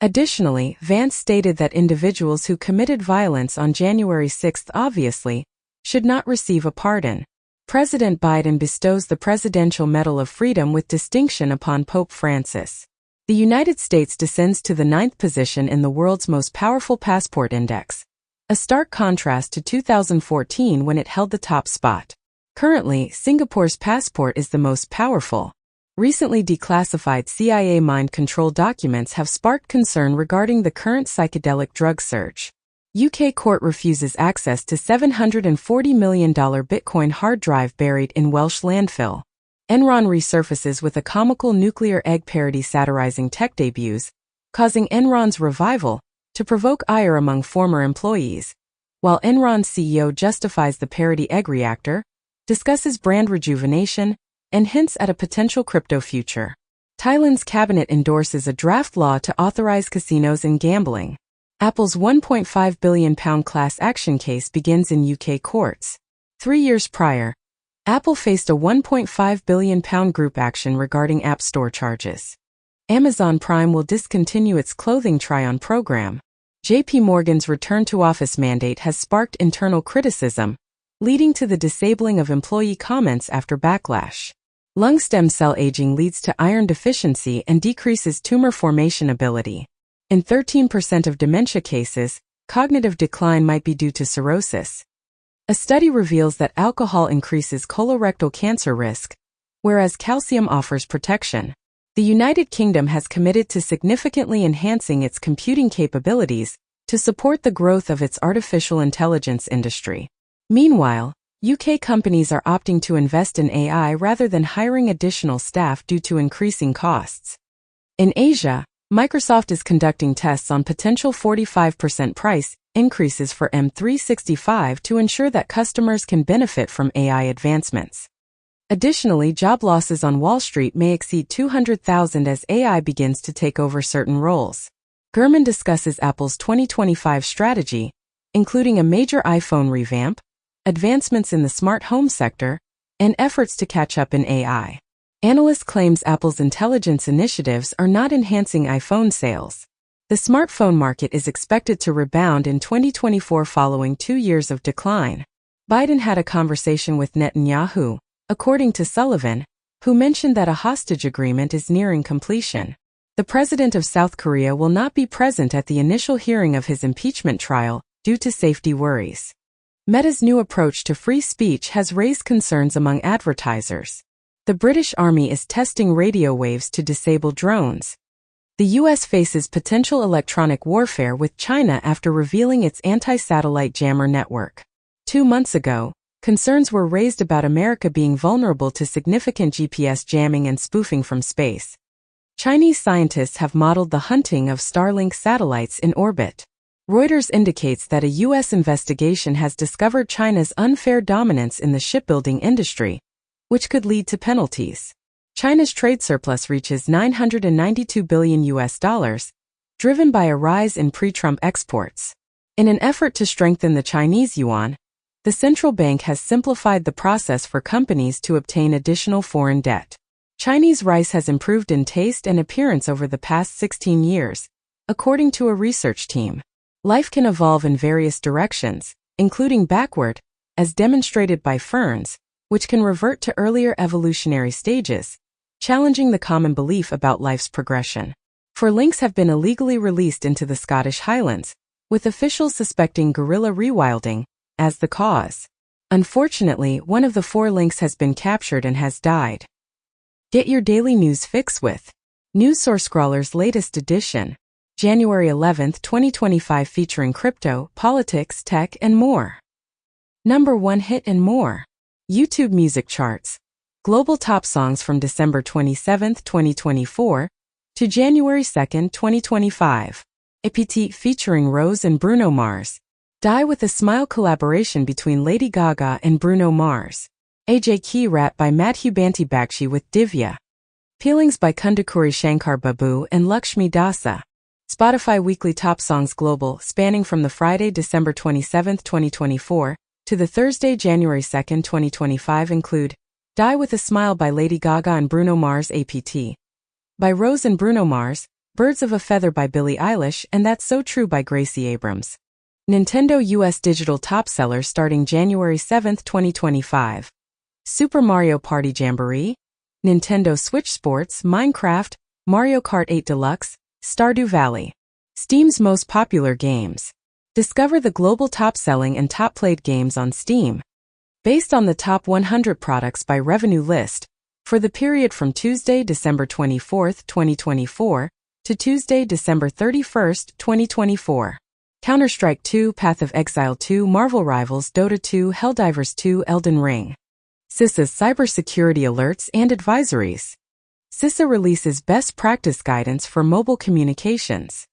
Additionally, Vance stated that individuals who committed violence on January 6 obviously should not receive a pardon. President Biden bestows the Presidential Medal of Freedom with distinction upon Pope Francis. The United States descends to the 9th position in the world's most powerful passport index, a stark contrast to 2014 when it held the top spot. Currently, Singapore's passport is the most powerful. Recently declassified CIA mind control documents have sparked concern regarding the current psychedelic drug surge. UK court refuses access to $740 million Bitcoin hard drive buried in Welsh landfill. Enron resurfaces with a comical nuclear egg parody satirizing tech debuts, causing Enron's revival to provoke ire among former employees, while Enron's CEO justifies the parody egg reactor, discusses brand rejuvenation, and hints at a potential crypto future. Thailand's cabinet endorses a draft law to authorize casinos and gambling. Apple's £1.5 billion class action case begins in UK courts. 3 years prior, Apple faced a £1.5 billion group action regarding App Store charges. Amazon Prime will discontinue its clothing try-on program. JP Morgan's return-to-office mandate has sparked internal criticism, leading to the disabling of employee comments after backlash. Lung stem cell aging leads to iron deficiency and decreases tumor formation ability. In 13% of dementia cases, cognitive decline might be due to cirrhosis. A study reveals that alcohol increases colorectal cancer risk, whereas calcium offers protection. The United Kingdom has committed to significantly enhancing its computing capabilities to support the growth of its artificial intelligence industry. Meanwhile, UK companies are opting to invest in AI rather than hiring additional staff due to increasing costs. In Asia, Microsoft is conducting tests on potential 45% price increases for M365 to ensure that customers can benefit from AI advancements. Additionally, job losses on Wall Street may exceed 200,000 as AI begins to take over certain roles. Gurman discusses Apple's 2025 strategy, including a major iPhone revamp, advancements in the smart home sector, and efforts to catch up in AI. Analyst claims Apple's intelligence initiatives are not enhancing iPhone sales. The smartphone market is expected to rebound in 2024 following 2 years of decline. Biden had a conversation with Netanyahu, according to Sullivan, who mentioned that a hostage agreement is nearing completion. The president of South Korea will not be present at the initial hearing of his impeachment trial due to safety worries. Meta's new approach to free speech has raised concerns among advertisers. The British Army is testing radio waves to disable drones. The U.S. faces potential electronic warfare with China after revealing its anti-satellite jammer network. 2 months ago, concerns were raised about America being vulnerable to significant GPS jamming and spoofing from space. Chinese scientists have modeled the hunting of Starlink satellites in orbit. Reuters indicates that a U.S. investigation has discovered China's unfair dominance in the shipbuilding industry, which could lead to penalties. China's trade surplus reaches $992 billion, driven by a rise in pre-Trump exports. In an effort to strengthen the Chinese yuan, the central bank has simplified the process for companies to obtain additional foreign debt. Chinese rice has improved in taste and appearance over the past 16 years, according to a research team. Life can evolve in various directions, including backward, as demonstrated by ferns, which can revert to earlier evolutionary stages, challenging the common belief about life's progression. 4 lynx have been illegally released into the Scottish Highlands, with officials suspecting guerrilla rewilding as the cause. Unfortunately, one of the 4 lynx has been captured and has died. Get your daily news fix with News Source Scrawler's latest edition, January 11, 2025, featuring crypto, politics, tech, and more. Number 1 hit and more. YouTube music charts. Global top songs from December 27, 2024 to January 2, 2025. APT featuring Rose and Bruno Mars. Die with a Smile collaboration between Lady Gaga and Bruno Mars. AJ Ki Rat by Madhu Banti Bakshi with Divya. Peelings by Kundakuri Shankar Babu and Lakshmi Dasa. Spotify Weekly Top Songs Global, spanning from the Friday, December 27, 2024, to the Thursday, January 2, 2025 include Die with a Smile by Lady Gaga and Bruno Mars. APT by Rose and Bruno Mars, Birds of a Feather by Billie Eilish and That's So True by Gracie Abrams. Nintendo US Digital Top Seller starting January 7, 2025. Super Mario Party Jamboree, Nintendo Switch Sports, Minecraft, Mario Kart 8 Deluxe, Stardew Valley. Steam's most popular games. Discover the global top-selling and top-played games on Steam. Based on the top 100 products by revenue list, for the period from Tuesday, December 24, 2024, to Tuesday, December 31, 2024. Counter-Strike 2, Path of Exile 2, Marvel Rivals, Dota 2, Helldivers 2, Elden Ring. CISA's cybersecurity alerts and advisories. CISA releases best practice guidance for mobile communications.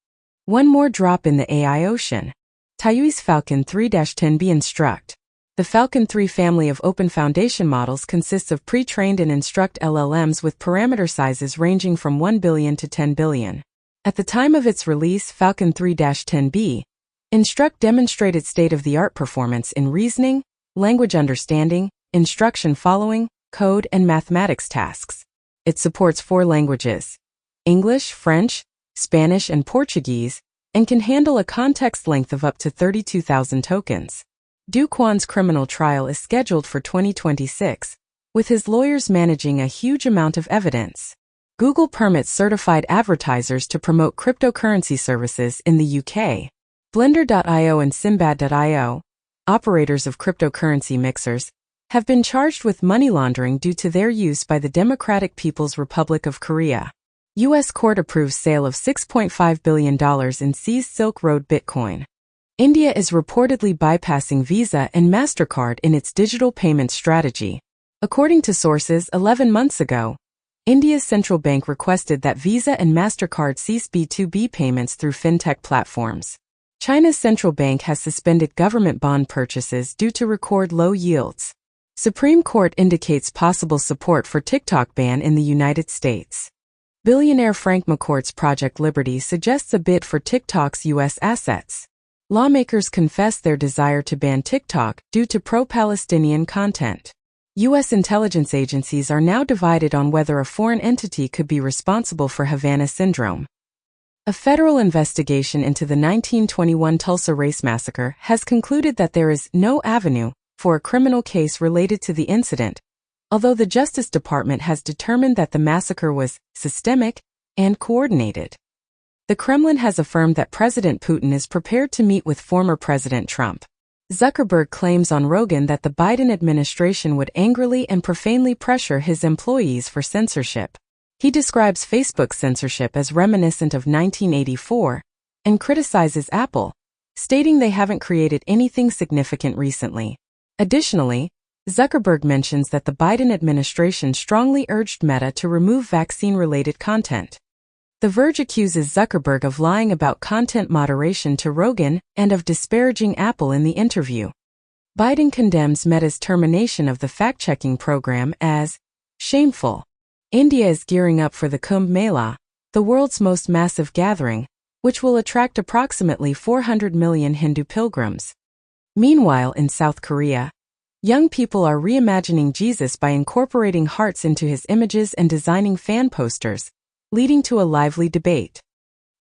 One more drop in the AI ocean. Taiyui's Falcon 3-10B Instruct. The Falcon 3 family of open foundation models consists of pre-trained and instruct LLMs with parameter sizes ranging from 1 billion to 10 billion. At the time of its release, Falcon 3-10B, Instruct demonstrated state-of-the-art performance in reasoning, language understanding, instruction following, code, and mathematics tasks. It supports 4 languages: English, French, Spanish, and Portuguese, and can handle a context length of up to 32,000 tokens. Du Quan's criminal trial is scheduled for 2026, with his lawyers managing a huge amount of evidence. Google permits certified advertisers to promote cryptocurrency services in the UK. Blender.io and Simbad.io, operators of cryptocurrency mixers, have been charged with money laundering due to their use by the Democratic People's Republic of Korea. U.S. court approves sale of $6.5 billion in seized Silk Road Bitcoin. India is reportedly bypassing Visa and MasterCard in its digital payment strategy. According to sources, 11 months ago, India's central bank requested that Visa and MasterCard cease B2B payments through fintech platforms. China's central bank has suspended government bond purchases due to record low yields. Supreme Court indicates possible support for TikTok ban in the United States. Billionaire Frank McCourt's Project Liberty suggests a bid for TikTok's U.S. assets. Lawmakers confess their desire to ban TikTok due to pro-Palestinian content. U.S. intelligence agencies are now divided on whether a foreign entity could be responsible for Havana syndrome. A federal investigation into the 1921 Tulsa Race Massacre has concluded that there is no avenue for a criminal case related to the incident, although the Justice Department has determined that the massacre was systemic and coordinated. The Kremlin has affirmed that President Putin is prepared to meet with former President Trump. Zuckerberg claims on Rogan that the Biden administration would angrily and profanely pressure his employees for censorship. He describes Facebook's censorship as reminiscent of 1984 and criticizes Apple, stating they haven't created anything significant recently. Additionally, Zuckerberg mentions that the Biden administration strongly urged Meta to remove vaccine-related content. The Verge accuses Zuckerberg of lying about content moderation to Rogan and of disparaging Apple in the interview. Biden condemns Meta's termination of the fact-checking program as shameful. India is gearing up for the Kumbh Mela, the world's most massive gathering, which will attract approximately 400 million Hindu pilgrims. Meanwhile, in South Korea, young people are reimagining Jesus by incorporating hearts into his images and designing fan posters, leading to a lively debate.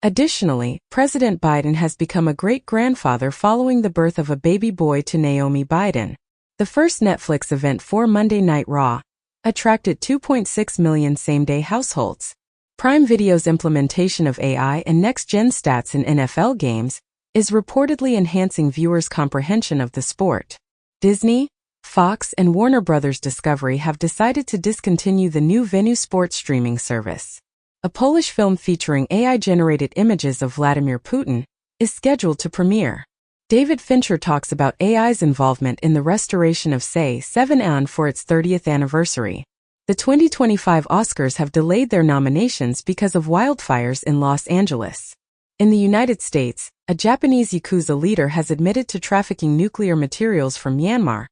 Additionally, President Biden has become a great-grandfather following the birth of a baby boy to Naomi Biden. The first Netflix event for Monday Night Raw attracted 2.6 million same-day households. Prime Video's implementation of AI and next-gen stats in NFL games is reportedly enhancing viewers' comprehension of the sport. Disney, Fox, and Warner Bros. Discovery have decided to discontinue the new Venu sports streaming service. A Polish film featuring AI-generated images of Vladimir Putin is scheduled to premiere. David Fincher talks about AI's involvement in the restoration of Say 7 for its 30th anniversary. The 2025 Oscars have delayed their nominations because of wildfires in Los Angeles. In the United States, a Japanese Yakuza leader has admitted to trafficking nuclear materials from Myanmar,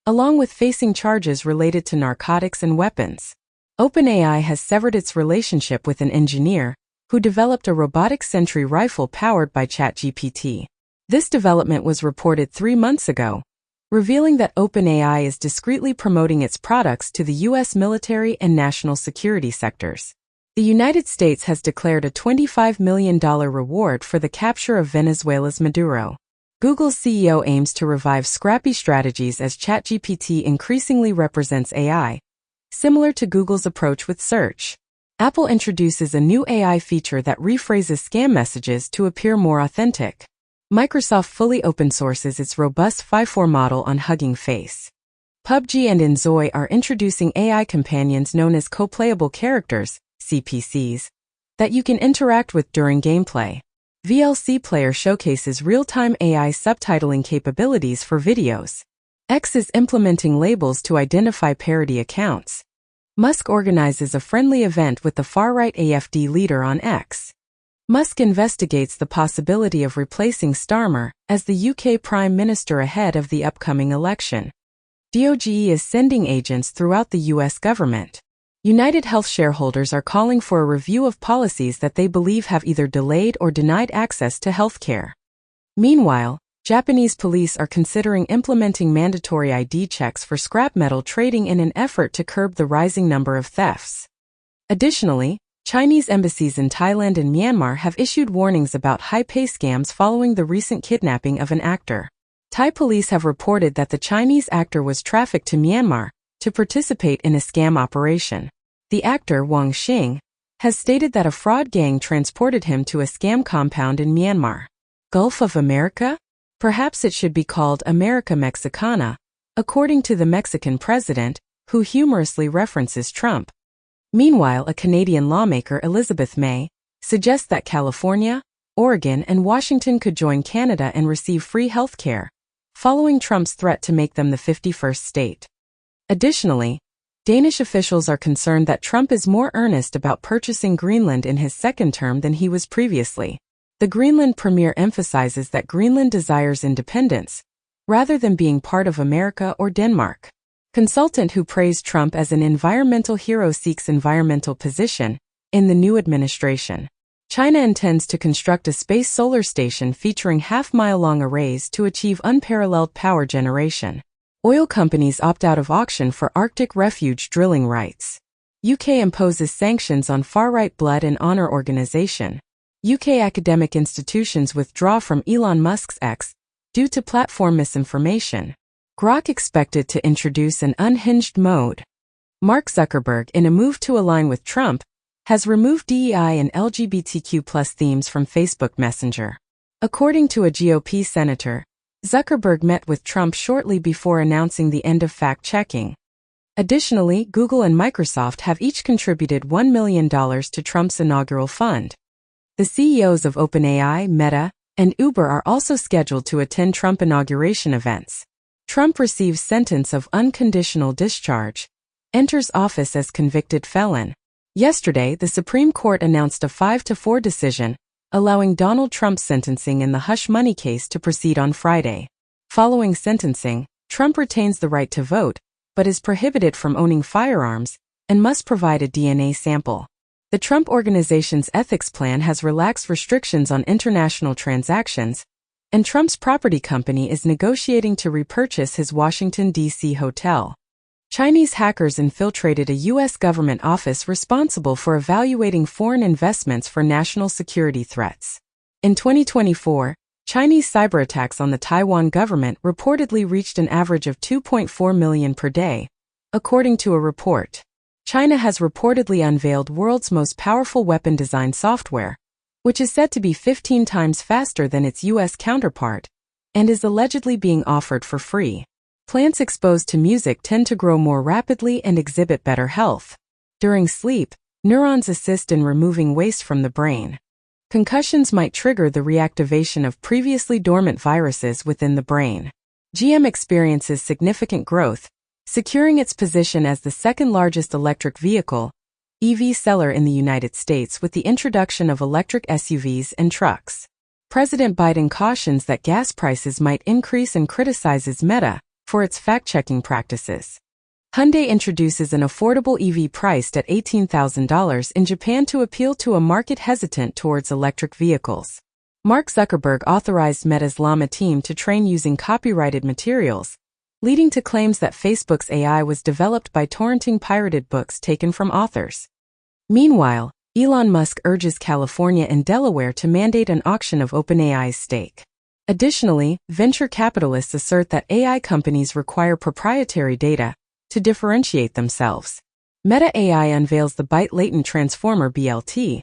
along with facing charges related to narcotics and weapons. OpenAI has severed its relationship with an engineer who developed a robotic sentry rifle powered by ChatGPT. This development was reported 3 months ago, revealing that OpenAI is discreetly promoting its products to the U.S. military and national security sectors. The United States has declared a $25 million reward for the capture of Venezuela's Maduro. Google's CEO aims to revive scrappy strategies as ChatGPT increasingly represents AI, similar to Google's approach with search. Apple introduces a new AI feature that rephrases scam messages to appear more authentic. Microsoft fully open sources its robust 5.4 model on Hugging Face. PUBG and Inzoi are introducing AI companions known as co-playable characters, CPCs, that you can interact with during gameplay. VLC Player showcases real-time AI subtitling capabilities for videos. X is implementing labels to identify parody accounts. Musk organizes a friendly event with the far-right AfD leader on X. Musk investigates the possibility of replacing Starmer as the UK Prime Minister ahead of the upcoming election. DOGE is sending agents throughout the US government. United Health shareholders are calling for a review of policies that they believe have either delayed or denied access to healthcare. Meanwhile, Japanese police are considering implementing mandatory ID checks for scrap metal trading in an effort to curb the rising number of thefts. Additionally, Chinese embassies in Thailand and Myanmar have issued warnings about high-pay scams following the recent kidnapping of an actor. Thai police have reported that the Chinese actor was trafficked to Myanmar to participate in a scam operation. The actor, Wang Xing, has stated that a fraud gang transported him to a scam compound in Myanmar. Gulf of America? Perhaps it should be called America Mexicana, according to the Mexican president, who humorously references Trump. Meanwhile, a Canadian lawmaker, Elizabeth May, suggests that California, Oregon, and Washington could join Canada and receive free health care, following Trump's threat to make them the 51st state. Additionally, Danish officials are concerned that Trump is more earnest about purchasing Greenland in his second term than he was previously. The Greenland premier emphasizes that Greenland desires independence, rather than being part of America or Denmark. Consultant who praised Trump as an environmental hero seeks environmental position in the new administration. China intends to construct a space solar station featuring half-mile-long arrays to achieve unparalleled power generation. Oil companies opt out of auction for Arctic refuge drilling rights. UK imposes sanctions on far-right Blood and Honor organization. UK academic institutions withdraw from Elon Musk's X due to platform misinformation. Grok expected to introduce an unhinged mode. Mark Zuckerberg, in a move to align with Trump, has removed DEI and LGBTQ+ themes from Facebook Messenger. According to a GOP senator, Zuckerberg met with Trump shortly before announcing the end of fact-checking. Additionally, Google and Microsoft have each contributed $1 million to Trump's inaugural fund. The CEOs of OpenAI, Meta, and Uber are also scheduled to attend Trump inauguration events. Trump receives sentence of unconditional discharge, enters office as convicted felon. Yesterday, the Supreme Court announced a 5-4 decision, allowing Donald Trump's sentencing in the hush money case to proceed on Friday. Following sentencing, Trump retains the right to vote, but is prohibited from owning firearms and must provide a DNA sample. The Trump Organization's ethics plan has relaxed restrictions on international transactions, and Trump's property company is negotiating to repurchase his Washington, D.C. hotel. Chinese hackers infiltrated a U.S. government office responsible for evaluating foreign investments for national security threats. In 2024, Chinese cyberattacks on the Taiwan government reportedly reached an average of 2.4 million per day, according to a report. China has reportedly unveiled world's most powerful weapon design software, which is said to be 15 times faster than its U.S. counterpart, and is allegedly being offered for free. Plants exposed to music tend to grow more rapidly and exhibit better health. During sleep, neurons assist in removing waste from the brain. Concussions might trigger the reactivation of previously dormant viruses within the brain. GM experiences significant growth, securing its position as the second largest electric vehicle, EV seller in the United States with the introduction of electric SUVs and trucks. President Biden cautions that gas prices might increase and criticizes Meta for its fact-checking practices. Hyundai introduces an affordable EV priced at $18,000 in Japan to appeal to a market hesitant towards electric vehicles. Mark Zuckerberg authorized Meta's Llama team to train using copyrighted materials, leading to claims that Facebook's AI was developed by torrenting pirated books taken from authors. Meanwhile, Elon Musk urges California and Delaware to mandate an auction of OpenAI's stake. Additionally, venture capitalists assert that AI companies require proprietary data to differentiate themselves. Meta AI unveils the Byte Latent Transformer (BLT),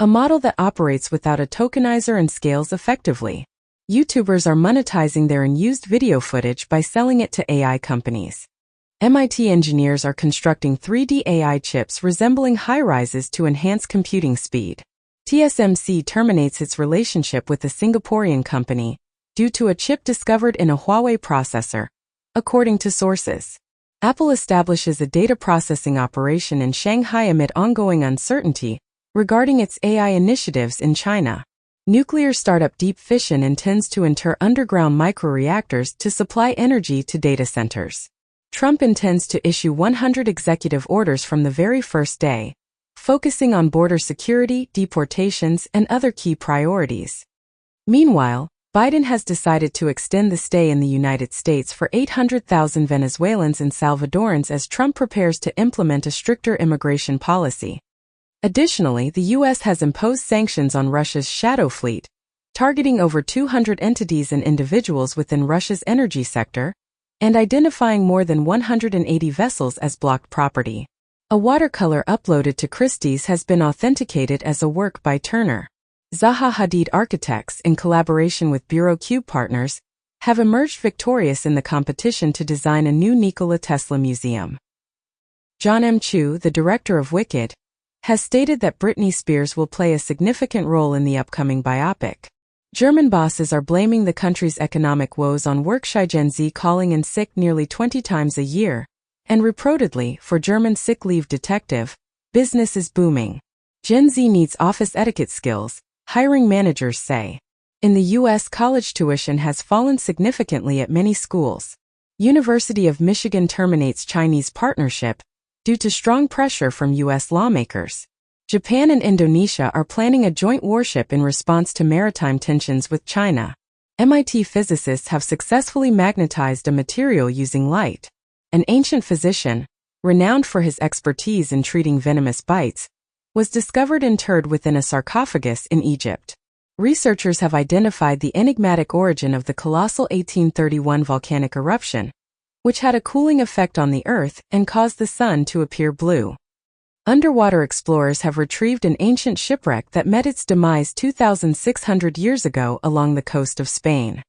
a model that operates without a tokenizer and scales effectively. YouTubers are monetizing their unused video footage by selling it to AI companies. MIT engineers are constructing 3D AI chips resembling high-rises to enhance computing speed. TSMC terminates its relationship with a Singaporean company due to a chip discovered in a Huawei processor, according to sources. Apple establishes a data processing operation in Shanghai amid ongoing uncertainty regarding its AI initiatives in China. Nuclear startup Deep Fission intends to inter underground microreactors to supply energy to data centers. Trump intends to issue 100 executive orders from the very first day, focusing on border security, deportations, and other key priorities. Meanwhile, Biden has decided to extend the stay in the United States for 800,000 Venezuelans and Salvadorans as Trump prepares to implement a stricter immigration policy. Additionally, the U.S. has imposed sanctions on Russia's shadow fleet, targeting over 200 entities and individuals within Russia's energy sector, and identifying more than 180 vessels as blocked property. A watercolor uploaded to Christie's has been authenticated as a work by Turner. Zaha Hadid Architects, in collaboration with Bureau Cube Partners, have emerged victorious in the competition to design a new Nikola Tesla museum. John M. Chu, the director of Wicked, has stated that Britney Spears will play a significant role in the upcoming biopic. German bosses are blaming the country's economic woes on work. Gen Z calling in sick nearly 20 times a year, and reportedly, for German sick leave detective, business is booming. Gen Z needs office etiquette skills, hiring managers say. In the U.S., college tuition has fallen significantly at many schools. University of Michigan terminates Chinese partnership due to strong pressure from U.S. lawmakers. Japan and Indonesia are planning a joint warship in response to maritime tensions with China. MIT physicists have successfully magnetized a material using light. An ancient physician, renowned for his expertise in treating venomous bites, was discovered interred within a sarcophagus in Egypt. Researchers have identified the enigmatic origin of the colossal 1831 volcanic eruption, which had a cooling effect on the Earth and caused the sun to appear blue. Underwater explorers have retrieved an ancient shipwreck that met its demise 2,600 years ago along the coast of Spain.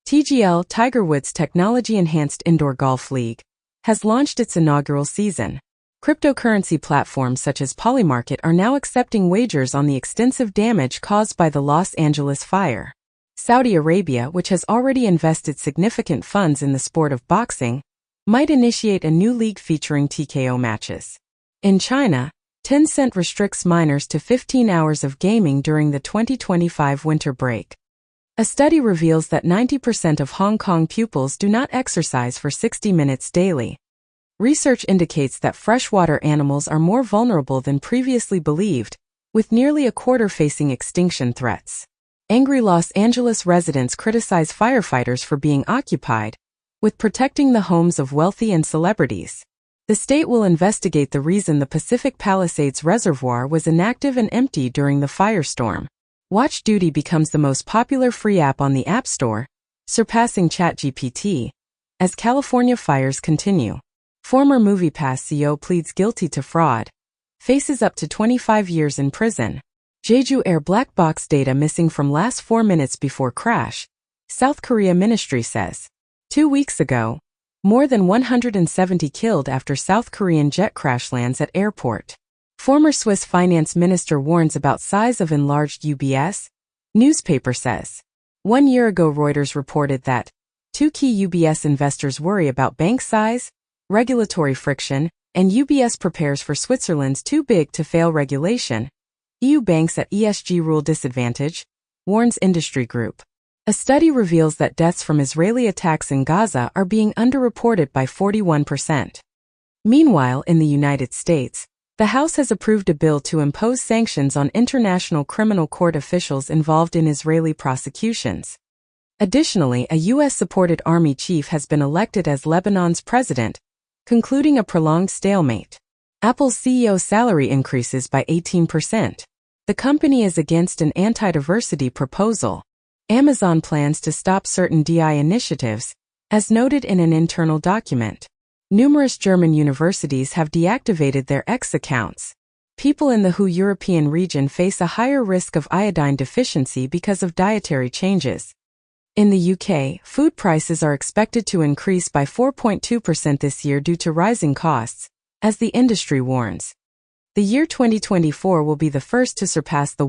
TGL, Tiger Woods' technology-enhanced indoor golf league, has launched its inaugural season. Cryptocurrency platforms such as Polymarket are now accepting wagers on the extensive damage caused by the Los Angeles fire. Saudi Arabia, which has already invested significant funds in the sport of boxing, might initiate a new league featuring TKO matches. In China, Tencent restricts minors to 15 hours of gaming during the 2025 winter break. A study reveals that 90% of Hong Kong pupils do not exercise for 60 minutes daily. Research indicates that freshwater animals are more vulnerable than previously believed, with nearly a quarter facing extinction threats. Angry Los Angeles residents criticize firefighters for being occupied with protecting the homes of wealthy and celebrities. The state will investigate the reason the Pacific Palisades Reservoir was inactive and empty during the firestorm. Watch Duty becomes the most popular free app on the App Store, surpassing ChatGPT, as California fires continue. Former MoviePass CEO pleads guilty to fraud, faces up to 25 years in prison. Jeju Air black box data missing from last 4 minutes before crash, South Korea ministry says. 2 weeks ago, more than 170 killed after South Korean jet crash lands at airport. Former Swiss finance minister warns about size of enlarged UBS, newspaper says. 1 year ago Reuters reported that 2 key UBS investors worry about bank size, regulatory friction, And UBS prepares for Switzerland's too big to fail regulation. EU banks at ESG rule disadvantage, warns industry group. A study reveals that deaths from Israeli attacks in Gaza are being underreported by 41%. Meanwhile, in the United States, the House has approved a bill to impose sanctions on International Criminal Court officials involved in Israeli prosecutions. Additionally, a U.S.-supported army chief has been elected as Lebanon's president, concluding a prolonged stalemate. Apple's CEO's salary increases by 18%. The company is against an anti-diversity proposal. Amazon plans to stop certain DI initiatives, as noted in an internal document. Numerous German universities have deactivated their X accounts. People in the WHO European region face a higher risk of iodine deficiency because of dietary changes. In the UK, food prices are expected to increase by 4.2% this year due to rising costs, as the industry warns. The year 2024 will be the first to surpass the